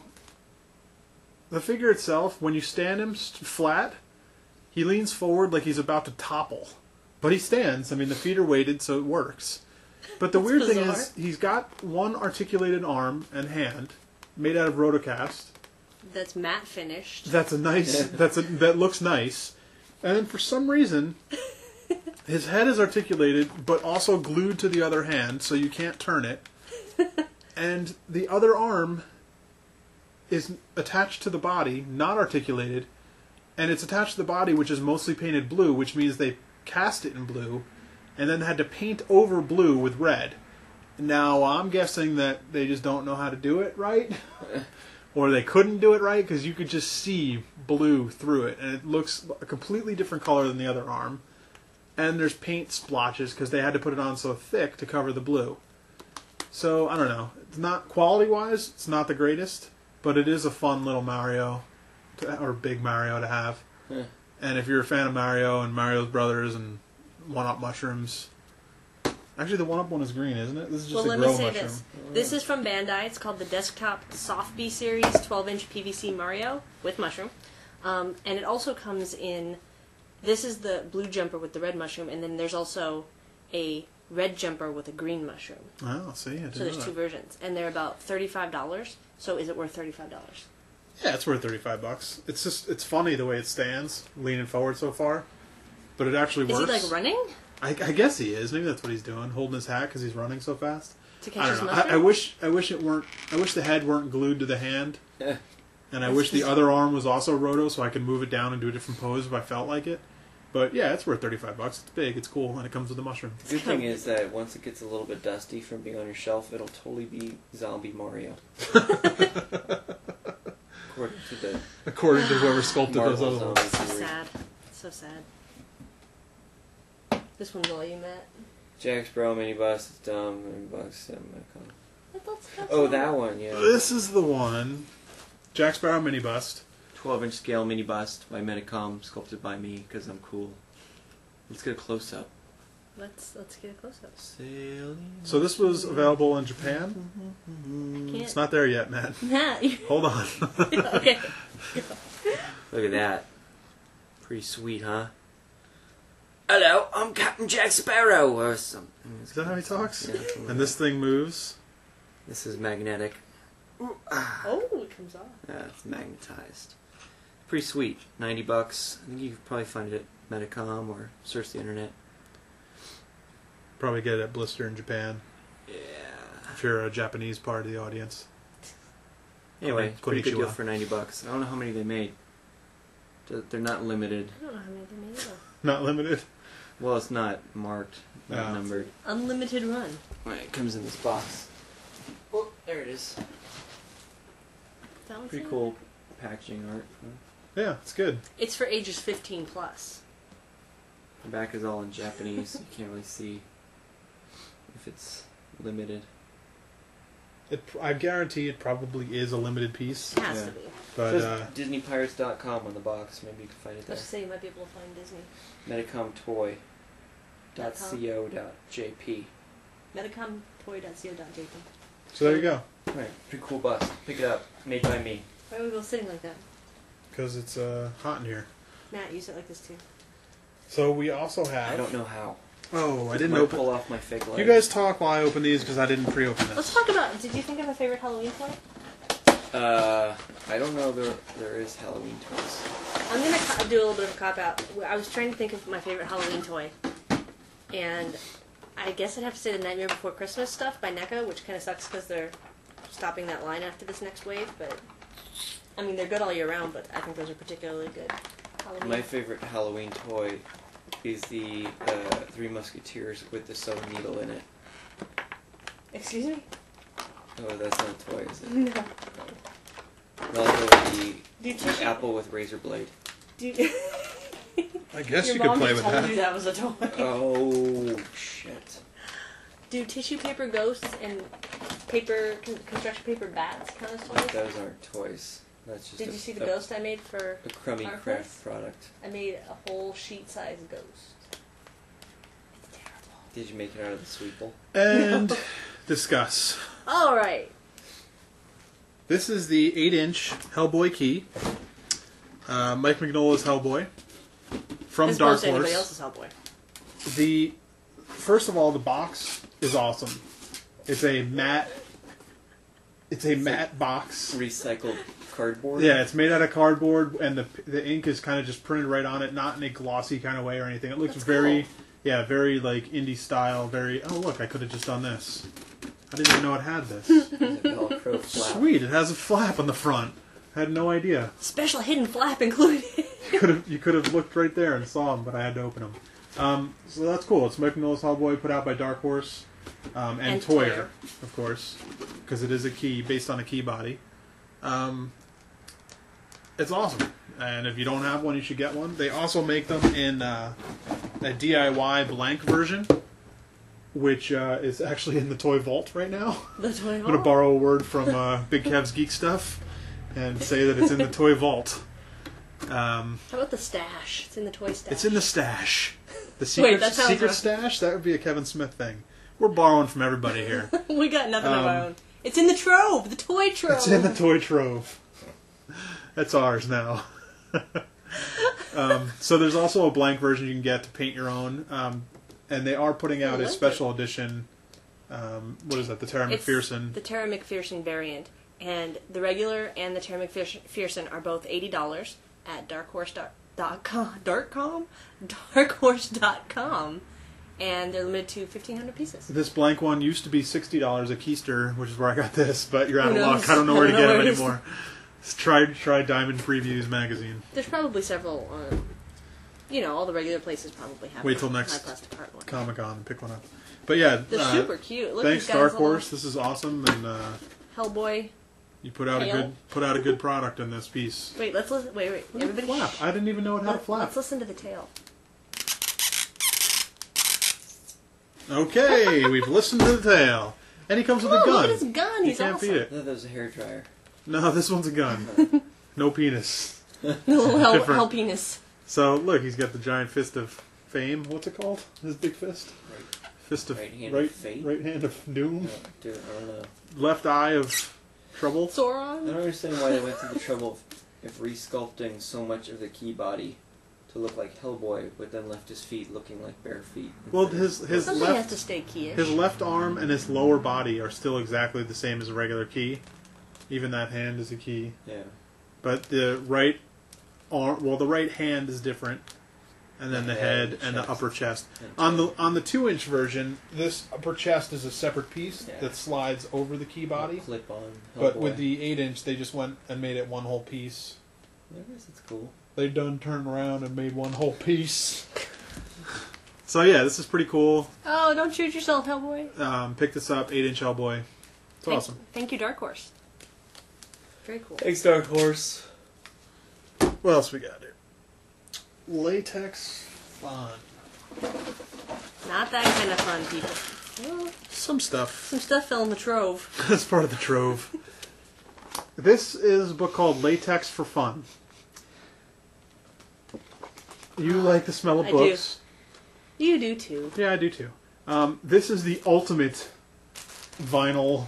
the figure itself, when you stand him flat, he leans forward like he's about to topple. But he stands. I mean, the feet are weighted, so it works. But the weird thing bizarre. is, he's got one articulated arm and hand made out of rotocast. That's matte finished. That's a nice. That looks nice. And then for some reason, his head is articulated, but also glued to the other hand, so you can't turn it. And the other arm is attached to the body, not articulated, and it's attached to the body, which is mostly painted blue, which means they cast it in blue, and then had to paint over blue with red. Now, I'm guessing that they just don't know how to do it right, or they couldn't do it right, because you could just see blue through it, and it looks a completely different color than the other arm. And there's paint splotches, because they had to put it on so thick to cover the blue. So, I don't know. It's not, quality-wise, it's not the greatest, but it is a fun little Mario, or big Mario to have. Yeah. And if you're a fan of Mario and Mario's Brothers and 1-Up mushrooms... Actually, the 1-Up one is green, isn't it? This is just Well, a let grow me say mushroom. this. This is from Bandai. It's called the Desktop Softbee Series 12-inch PVC Mario with mushroom. And it also comes in... This is the blue jumper with the red mushroom, and then there's also a red jumper with a green mushroom. Oh, see, I didn't So know there's that. 2 versions, and they're about $35. So is it worth $35? Yeah, it's worth $35. It's just, it's funny the way it stands, leaning forward so far. but it actually Is works. he, like, running? I guess he is. Maybe that's what he's doing, holding his hat because he's running so fast. To catch I his don't know. mushroom? I wish it weren't. I wish the head weren't glued to the hand, and I That's wish the just- other arm was also roto, so I could move it down and do a different pose if I felt like it. But yeah, it's worth $35. It's big, it's cool, and it comes with a mushroom. The good thing is that once it gets a little bit dusty from being on your shelf, it'll totally be zombie Mario. According to the According to whoever sculpted those Marvel other ones. zombie So theory. sad. So sad. This one's all you, Matt. Jack Sparrow mini bust, it's dumb, mini bust, That's Oh, all. that one, yeah. This is the one. Jack Sparrow mini bust. 12-inch scale mini bust by Medicom, sculpted by me because I'm cool. Let's get a close up. Let's get a close up. Sailing. So this was available in Japan. Can't. It's not there yet, Matt. Matt, you... Hold on. Okay. Look at that. Pretty sweet, huh? Hello, I'm Captain Jack Sparrow, or something. Is that how he talks? Yeah, something like And this thing moves. This is magnetic. Oh, it comes off. Yeah, it's magnetized. Pretty sweet. $90. I think you could probably find it at Medicom or search the internet. Probably get it at Blister in Japan Yeah. if you're a Japanese part of the audience. Anyway, pretty good deal Konnichiwa. for $90. I don't know how many they made. They're not limited. I don't know how many they made though. Not limited. Well, it's not marked, not Oh. numbered. Unlimited run. Right, it comes in this box. Oh, there it is. That one's Pretty in cool packaging art. Yeah, it's good. there? It's for ages 15 plus. The back is all in Japanese. You can't really see if it's limited. I guarantee it probably is a limited piece. It has Yeah. to be. But It says DisneyPirates.com on the box. Maybe you can find it there. Let's say you might be able to find Disney. MedicomToy.co.jp. Medicomtoy.co.jp. so there you go. Right, pretty cool bust. Pick it up. Made by me. Why are we both sitting like that? Because it's hot in here. Matt, you sit like this too. So we also have. I don't know how. Oh, I didn't Might open. pull off my fake leg. You guys talk while I open these because I didn't pre-open Let's this. talk about. Did you think of a favorite Halloween toy? I don't know. There is Halloween toys. I'm gonna do a little bit of a cop out. I was trying to think of my favorite Halloween toy, and I guess I'd have to say the Nightmare Before Christmas stuff by NECA, which kind of sucks because they're stopping that line after this next wave. But I mean, they're good all year round, but I think those are particularly good. Halloween. My favorite Halloween toy is the Three Musketeers with the sewing needle in it. Excuse me? Oh, that's not a toy, is it? No. And also Do the tissue? apple with razor blade. Do I guess Your you could mom play just with told that. you that was a toy. Oh, shit. Do tissue paper ghosts and construction paper bats count as toys? Those aren't toys. That's just Did a, you see the a, ghost I made for? a crummy Art craft Fest? product. I made a whole sheet-sized ghost. It's terrible. Did you make it out of the Sweeple? And discuss. All right. This is the 8-inch Hellboy key. Mike Mignola's Hellboy from As Dark opposed to anybody Horse. else's Hellboy. First of all, the box is awesome. It's a matte box. Recycled cardboard? Yeah, it's made out of cardboard, and the ink is kind of just printed right on it, not in a glossy kind of way or anything. It looks That's very, cool. yeah, very like indie style. Very. Oh look, I could have just done this. I didn't even know it had this. There's a Velcro flap. Sweet, it has a flap on the front. I had no idea. Special hidden flap included. You could have looked right there and saw them, but I had to open them. So that's cool. It's Mike Mignola's Hellboy, put out by Dark Horse, and Toyer, of course, because it is a key based on a key body. It's awesome, and if you don't have one, you should get one. They also make them in a DIY blank version, which is actually in the toy vault right now. The toy I'm going to borrow a word from Big Kev's Geek Stuff and say that it's in the toy vault. How about the stash? It's in the toy stash. It's in the stash. The secret, that sounds secret rough. stash? That would be a Kevin Smith thing. We're borrowing from everybody here. We got nothing of our own. It's in the Trove, the toy Trove. It's in the toy trove. That's ours now. So there's also a blank version you can get to paint your own. And they are putting out a special edition. What is that? The Tara It's McPherson. the Tara McPherson variant. And the regular and the Tara McPherson are both $80 at darkhorse.com, and they're limited to 1,500 pieces. This blank one used to be $60 at Keister, which is where I got this, but you're out Who of knows? luck. I don't know where to I get don't know them where it is. anymore. Try Diamond Previews magazine. There's probably several, all the regular places probably have Wait till my next plastic heart one. Comic-Con and pick one up. But yeah, They're super cute. Look, thanks these guys Dark all- Horse. This is awesome, and Hellboy. you put out Hail. a good product in this piece. Wait, let's listen. Wait. Look at the Everybody, flap. I didn't even know it had a flap. Let's listen to the tail. Okay, we've listened to the tale. And he comes with a gun. Look at his gun. You He's can't awesome. beat I it. thought that was a hairdryer. No, this one's a gun. No penis. The little hell Different. penis. So, look, he's got the giant fist of fame. What's it called? His big fist? Right. Fist of Right hand of fate? Right hand of doom. Dude, I don't know. Left eye of trouble. I Sauron. don't understand why they went through the trouble of resculpting so much of the key body to look like Hellboy, but then left his feet looking like bare feet. Well, his Something has left to stay key-ish. his left arm and his lower body are still exactly the same as a regular key. Even that hand is a key. Yeah. But the right arm, well, the right hand is different, and then the head and the chest. upper chest. And On the 2-inch version, this upper chest is a separate piece Yeah. that slides over the key body. Clip on. But with the 8-inch, they just went and made it one whole piece. I guess it's cool. They done turned around and made one whole piece. So yeah, this is pretty cool. Oh, don't shoot yourself, Hellboy. Pick this up, 8-inch Hellboy. It's awesome. Thank you, Dark Horse. Very cool. Thanks, Dark Horse. What else we got here? Latex fun. Not that kind of fun, people. Well, Some stuff. some stuff fell in the trove. That's part of the Trove. This is a book called Latex for Fun. You like the smell of I do. books. You do too. Yeah, I do too. This is the ultimate vinyl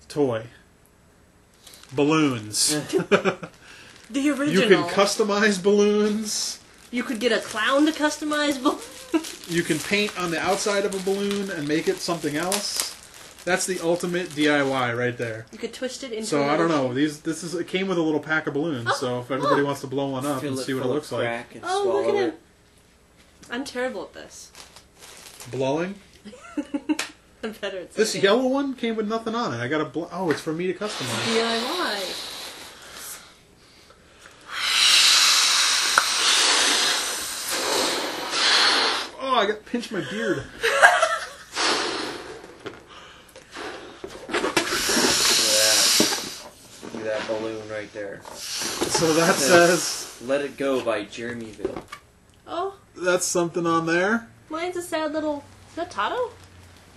toy. Balloons. The original. You can customize balloons. You could get a clown to customize. You can paint on the outside of a balloon and make it something else. That's the ultimate DIY right there. You could twist it into. So I don't know. another- It came with a little pack of balloons. So if everybody wants to blow one up and see what it looks like, Crack and Oh, look swallow at him! it. I'm terrible at this. blowing. I'm better at This singing. yellow one came with nothing on it. I got to blow. Oh, it's for me to customize. DIY. Oh, I got to pinch my beard. Look at that balloon right there. So that says Let It Go by Jeremyville. Oh, that's something on there. mine's a sad little. Is that Tato?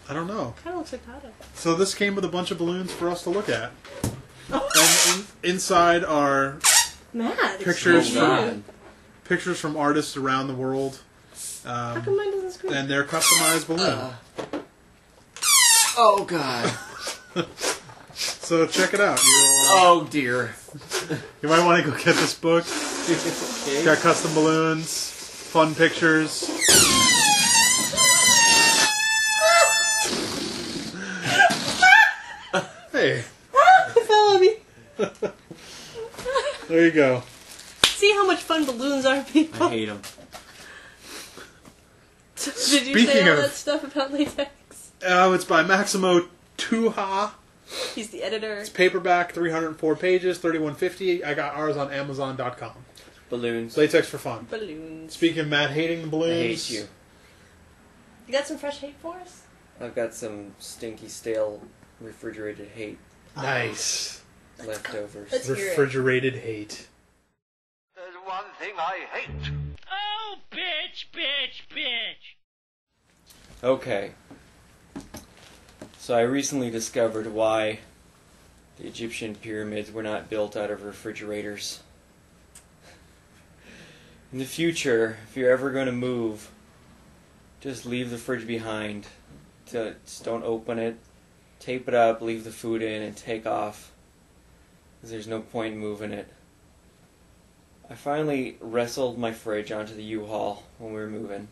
I don't know. Kind of looks like Tato. So this came with a bunch of balloons for us to look at. And inside are Mad. Pictures Oh, from- God. pictures from artists around the world. How come mine doesn't scream? And they're customized balloons. Oh, God. So check it out. Oh, dear. You might want to go get this book. It's got custom balloons, fun pictures. Hey, It fell on me. there you go. See how much fun balloons are, people. I hate them. Did you Speaking say all of- that stuff about latex? It's by Maximo Tuha. He's the editor. It's paperback, 304 pages, $31.50. I got ours on Amazon.com. Balloons. Latex for fun. Balloons. Speaking of Matt hating the I balloons, hate you. You got some fresh hate for us? I've got some stinky, stale, refrigerated hate Nice. leftovers. Let's hear it. Refrigerated hate. There's one thing I hate. Oh, bitch, bitch, bitch. Okay. So I recently discovered why the Egyptian pyramids were not built out of refrigerators. In the future, if you're ever going to move, just leave the fridge behind. Just don't open it. Tape it up, leave the food in, and take off. Because there's no point in moving it. I finally wrestled my fridge onto the U-Haul when we were moving.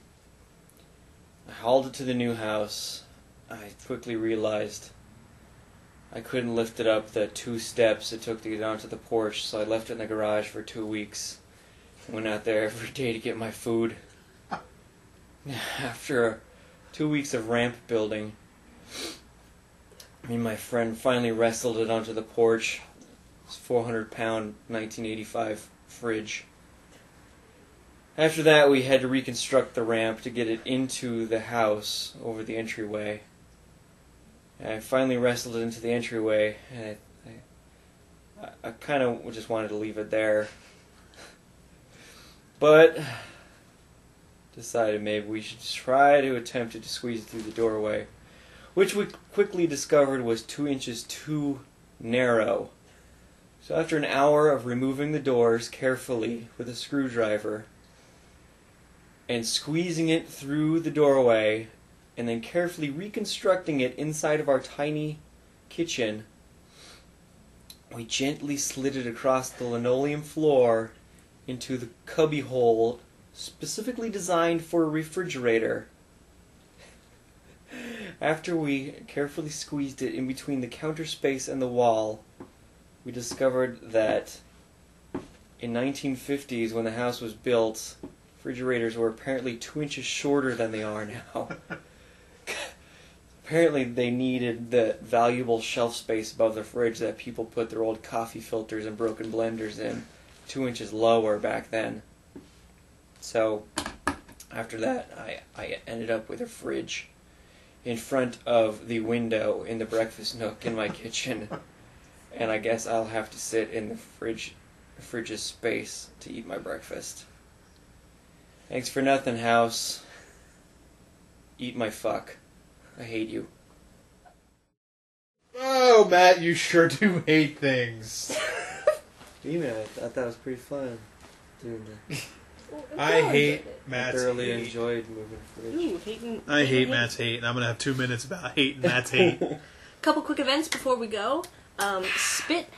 I hauled it to the new house. I quickly realized I couldn't lift it up the 2 steps it took to get onto the porch, so I left it in the garage for 2 weeks. Went out there every day to get my food. After 2 weeks of ramp building, me and my friend finally wrestled it onto the porch. This 400-pound 1985 fridge. After that, we had to reconstruct the ramp to get it into the house over the entryway. And I finally wrestled it into the entryway, and I kind of just wanted to leave it there. But decided maybe we should try to attempt to squeeze it through the doorway, which we quickly discovered was 2 inches too narrow. So after an hour of removing the doors carefully with a screwdriver and squeezing it through the doorway and then carefully reconstructing it inside of our tiny kitchen, we gently slid it across the linoleum floor into the cubby hole specifically designed for a refrigerator. After we carefully squeezed it in between the counter space and the wall, we discovered that in 1950s, when the house was built, refrigerators were apparently 2 inches shorter than they are now. Apparently they needed the valuable shelf space above the fridge that people put their old coffee filters and broken blenders in 2 inches lower back then. So after that, I ended up with a fridge in front of the window in the breakfast nook in my kitchen. And I guess I'll have to sit in the fridge's space to eat my breakfast. Thanks for nothing, house. Eat my fuck. I hate you. Oh, Matt, you sure do hate things. Even I thought that was pretty fun doing that. I hate I Matt's thoroughly hate. enjoyed moving the fridge. Ooh, hating. I hate Matt's hate, and I'm going to have 2 minutes about hating Matt's hate. Couple quick events before we go. Spit.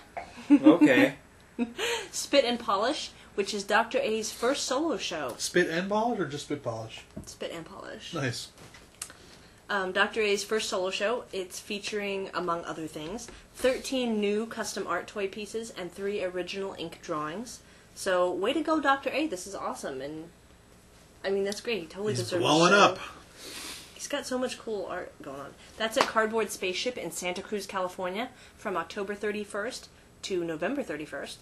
Okay. Spit and Polish, which is Dr. A's first solo show. Spit and polish or just spit polish? Spit and Polish. Nice. Dr. A's first solo show. It's featuring, among other things, 13 new custom art toy pieces and 3 original ink drawings. So, way to go, Dr. A. This is awesome. And, I mean, that's great. He totally He's deserves blowing a show. up. He's got so much cool art going on. That's at Cardboard Spaceship in Santa Cruz, California, from October 31st to November 31st.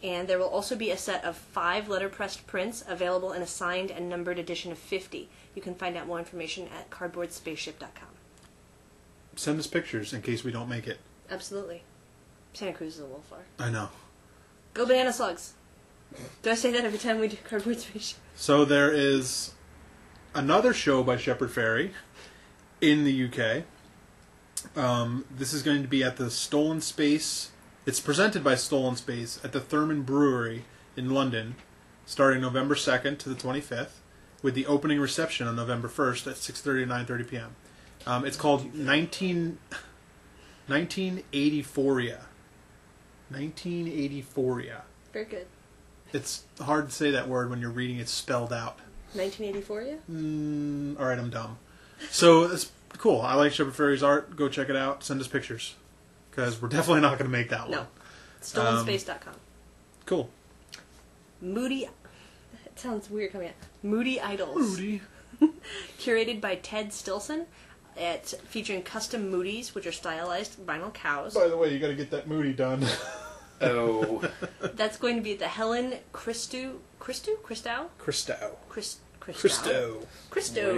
And there will also be a set of 5 letterpressed prints available in a signed and numbered edition of 50. You can find out more information at cardboardspaceship.com. Send us pictures in case we don't make it. Absolutely. Santa Cruz is a little far. I know. Go Banana Slugs. Do I say that every time we do Cardboard Spaceship? So there is another show by Shepard Fairey in the UK. This is going to be at the Stolen Space. It's presented by Stolen Space at the Thurman Brewery in London, starting November 2nd to the 25th, with the opening reception on November 1st at 6:30 to 9:30 p.m. It's called 1984. 1984. Very good. It's hard to say that word when you're reading it spelled out. 1984, yeah? Alright, I'm dumb. So, it's cool. I like Shepard Fairey's art. Go check it out. Send us pictures. Because we're definitely not going to make that one. No. StolenSpace.com. Cool. Moody... That sounds weird coming out. Moody Idols. Moody. Curated by Ted Stilson. It's featuring custom Moody's, which are stylized vinyl cows. By the way, you got to get that Moody done. Oh. That's going to be at the Helen Christou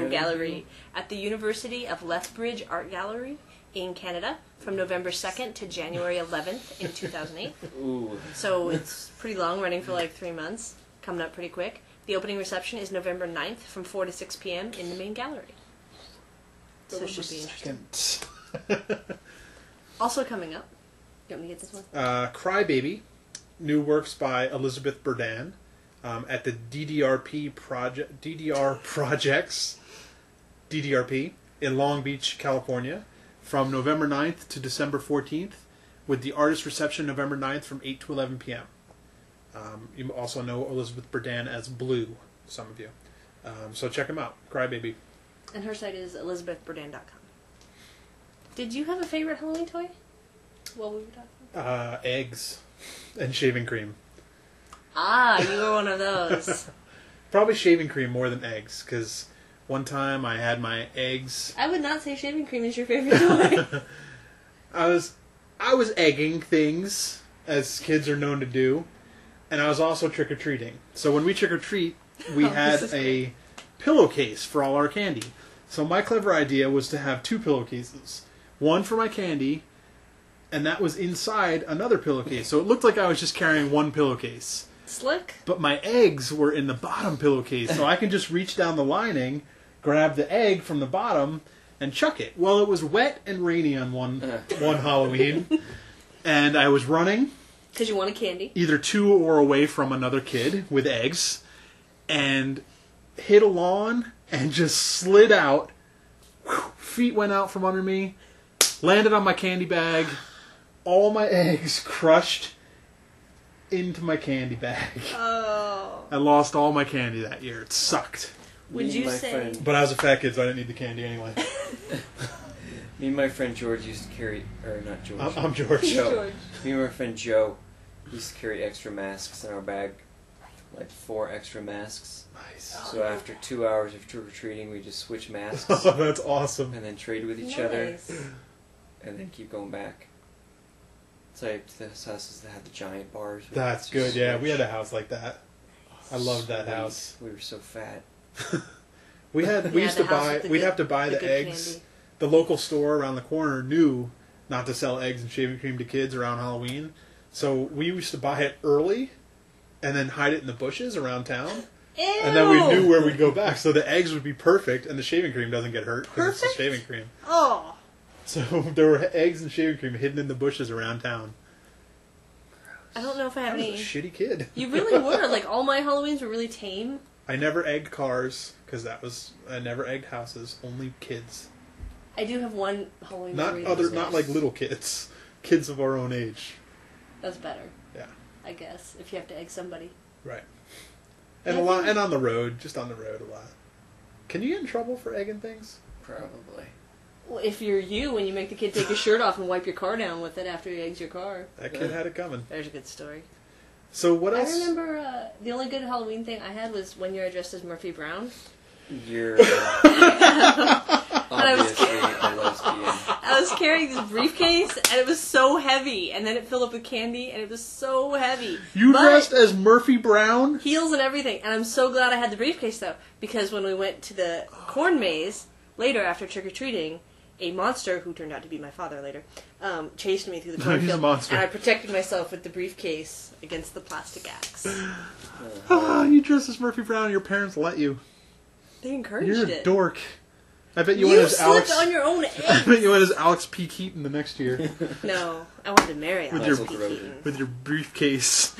Gallery at the University of Lethbridge Art Gallery in Canada from November 2nd to January 11th in 2008. Ooh. So it's pretty long, running for like 3 months, coming up pretty quick. The opening reception is November 9th from 4 to 6 p.m. in the main gallery. So it should be interesting. Also coming up, you want me to get this one? Crybaby, new works by Elizabeth Burdan at the DDRP in Long Beach, California, from November 9th to December 14th, with the artist reception November 9th from 8 to 11 p.m. You also know Elizabeth Burdan as Blue, some of you. So check them out. Crybaby. And her site is elizabethburdan.com. Did you have a favorite Halloween toy? What we were talking about? Eggs and shaving cream. Ah, you were one of those. Probably shaving cream more than eggs, because one time I had my eggs. I would not say shaving cream is your favorite toy. I was egging things, as kids are known to do, and I was also trick-or-treating. So when we trick-or-treat, we had a pillowcase for all our candy. So my clever idea was to have 2 pillowcases. One for my candy, and that was inside another pillowcase. So it looked like I was just carrying one pillowcase. Slick. But my eggs were in the bottom pillowcase, so I can just reach down the lining, grab the egg from the bottom, and chuck it. Well, it was wet and rainy on one Halloween, and I was running. Because you wanted candy. Either to or away from another kid with eggs, and hit a lawn and just slid out. Feet went out from under me, landed on my candy bag, all my eggs crushed into my candy bag. Oh. I lost all my candy that year. It sucked. Would you say... But I was a fat kid, so I didn't need the candy anyway. Me and my friend George used to carry... Or not George. I'm George. Joe. George. Me and my friend Joe used to carry extra masks in our bag. Like 4 extra masks. Nice. So after 2 hours of trick-or-treating, we just switch masks. Oh, that's awesome. And then trade with each other. And then keep going back. It's like this houses that had the giant bars. That's good, yeah. We had a house like that. I loved that house. We were so fat. We used to buy. We'd have to buy the eggs. Candy. The local store around the corner knew not to sell eggs and shaving cream to kids around Halloween, so we used to buy it early, and then hide it in the bushes around town. Ew! And then we knew where we'd go back, so the eggs would be perfect, and the shaving cream doesn't get hurt because it's the shaving cream. Oh. So there were eggs and shaving cream hidden in the bushes around town. I don't know if I have I was any. a shitty kid. You really were. Like, all my Halloweens were really tame. I never egged cars, because I never egged houses, only kids. I do have one Halloween Not like little kids. Kids of our own age. That's better. Yeah. I guess, if you have to egg somebody. Right. And a lot, and on the road, just on the road a lot. Can you get in trouble for egging things? Probably. Well, if you're you, when you make the kid take his shirt off and wipe your car down with it after he eggs your car. That kid had it coming. There's a good story. So what else? I remember the only good Halloween thing I had was when you were dressed as Murphy Brown. You're I was obviously a lesbian. I was carrying this briefcase, and it was so heavy, and then it filled up with candy, and it was so heavy. You But- dressed as Murphy Brown? Heels and everything, and I'm so glad I had the briefcase, though, because when we went to the corn maze, later after trick-or-treating, a monster, who turned out to be my father later, chased me through the He's a cornfield, monster. and I protected myself with the briefcase against the plastic axe. You dressed as Murphy Brown, your parents let you. They encouraged You're a it. dork. I bet you You went as slipped Alex. on your own egg. I bet you went as Alex P. Keaton the next year No, I wanted to marry With Alex your- P. Keaton. with your briefcase.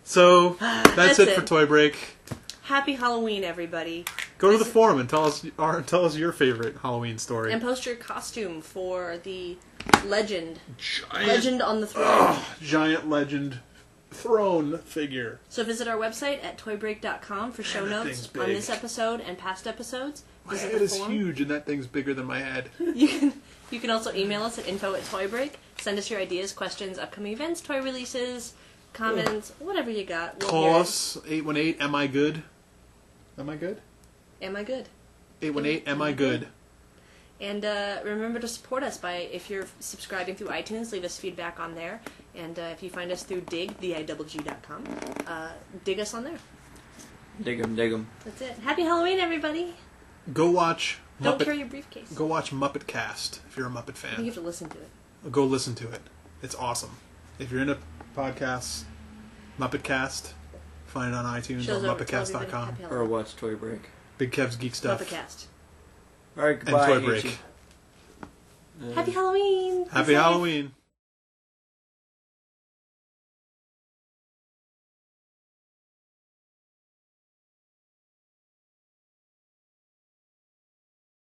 So that's That's it it. for Toy Break. Happy Halloween, everybody. Go to the forum and tell us your favorite Halloween story. And post your costume for the legend. Giant, Legend on the throne. giant legend throne figure. So visit our website at toybreak.com for show Man, that notes thing's on big. this episode and past episodes. My Visit head the is forum. huge, and that thing's bigger than my head. You can also email us at info@toybreak. Send us your ideas, questions, upcoming events, toy releases, comments, whatever you got. We'll hear Call it. us 818. Am I good? Am I good? Am I good? 818. Am I good? And remember to support us by, if you're subscribing through iTunes, leave us feedback on there. And if you find us through dig.com, dig us on there. Dig 'em, dig 'em. That's it. Happy Halloween, everybody. Go watch Don't Muppet. carry your briefcase. Go watch Muppet Cast if you're a Muppet I think fan. you have to listen to it. Go listen to it. It's awesome. If you're into podcasts, Muppet Cast, find it on iTunes Shows or over- tells everybody muppetcast.com. Happy Or Halloween. watch Toy Break. Big Kev's Geek Stuff. Muppet Cast. Alright, And goodbye. Toy hate Break. you. Happy Halloween. Be Happy safe. Halloween.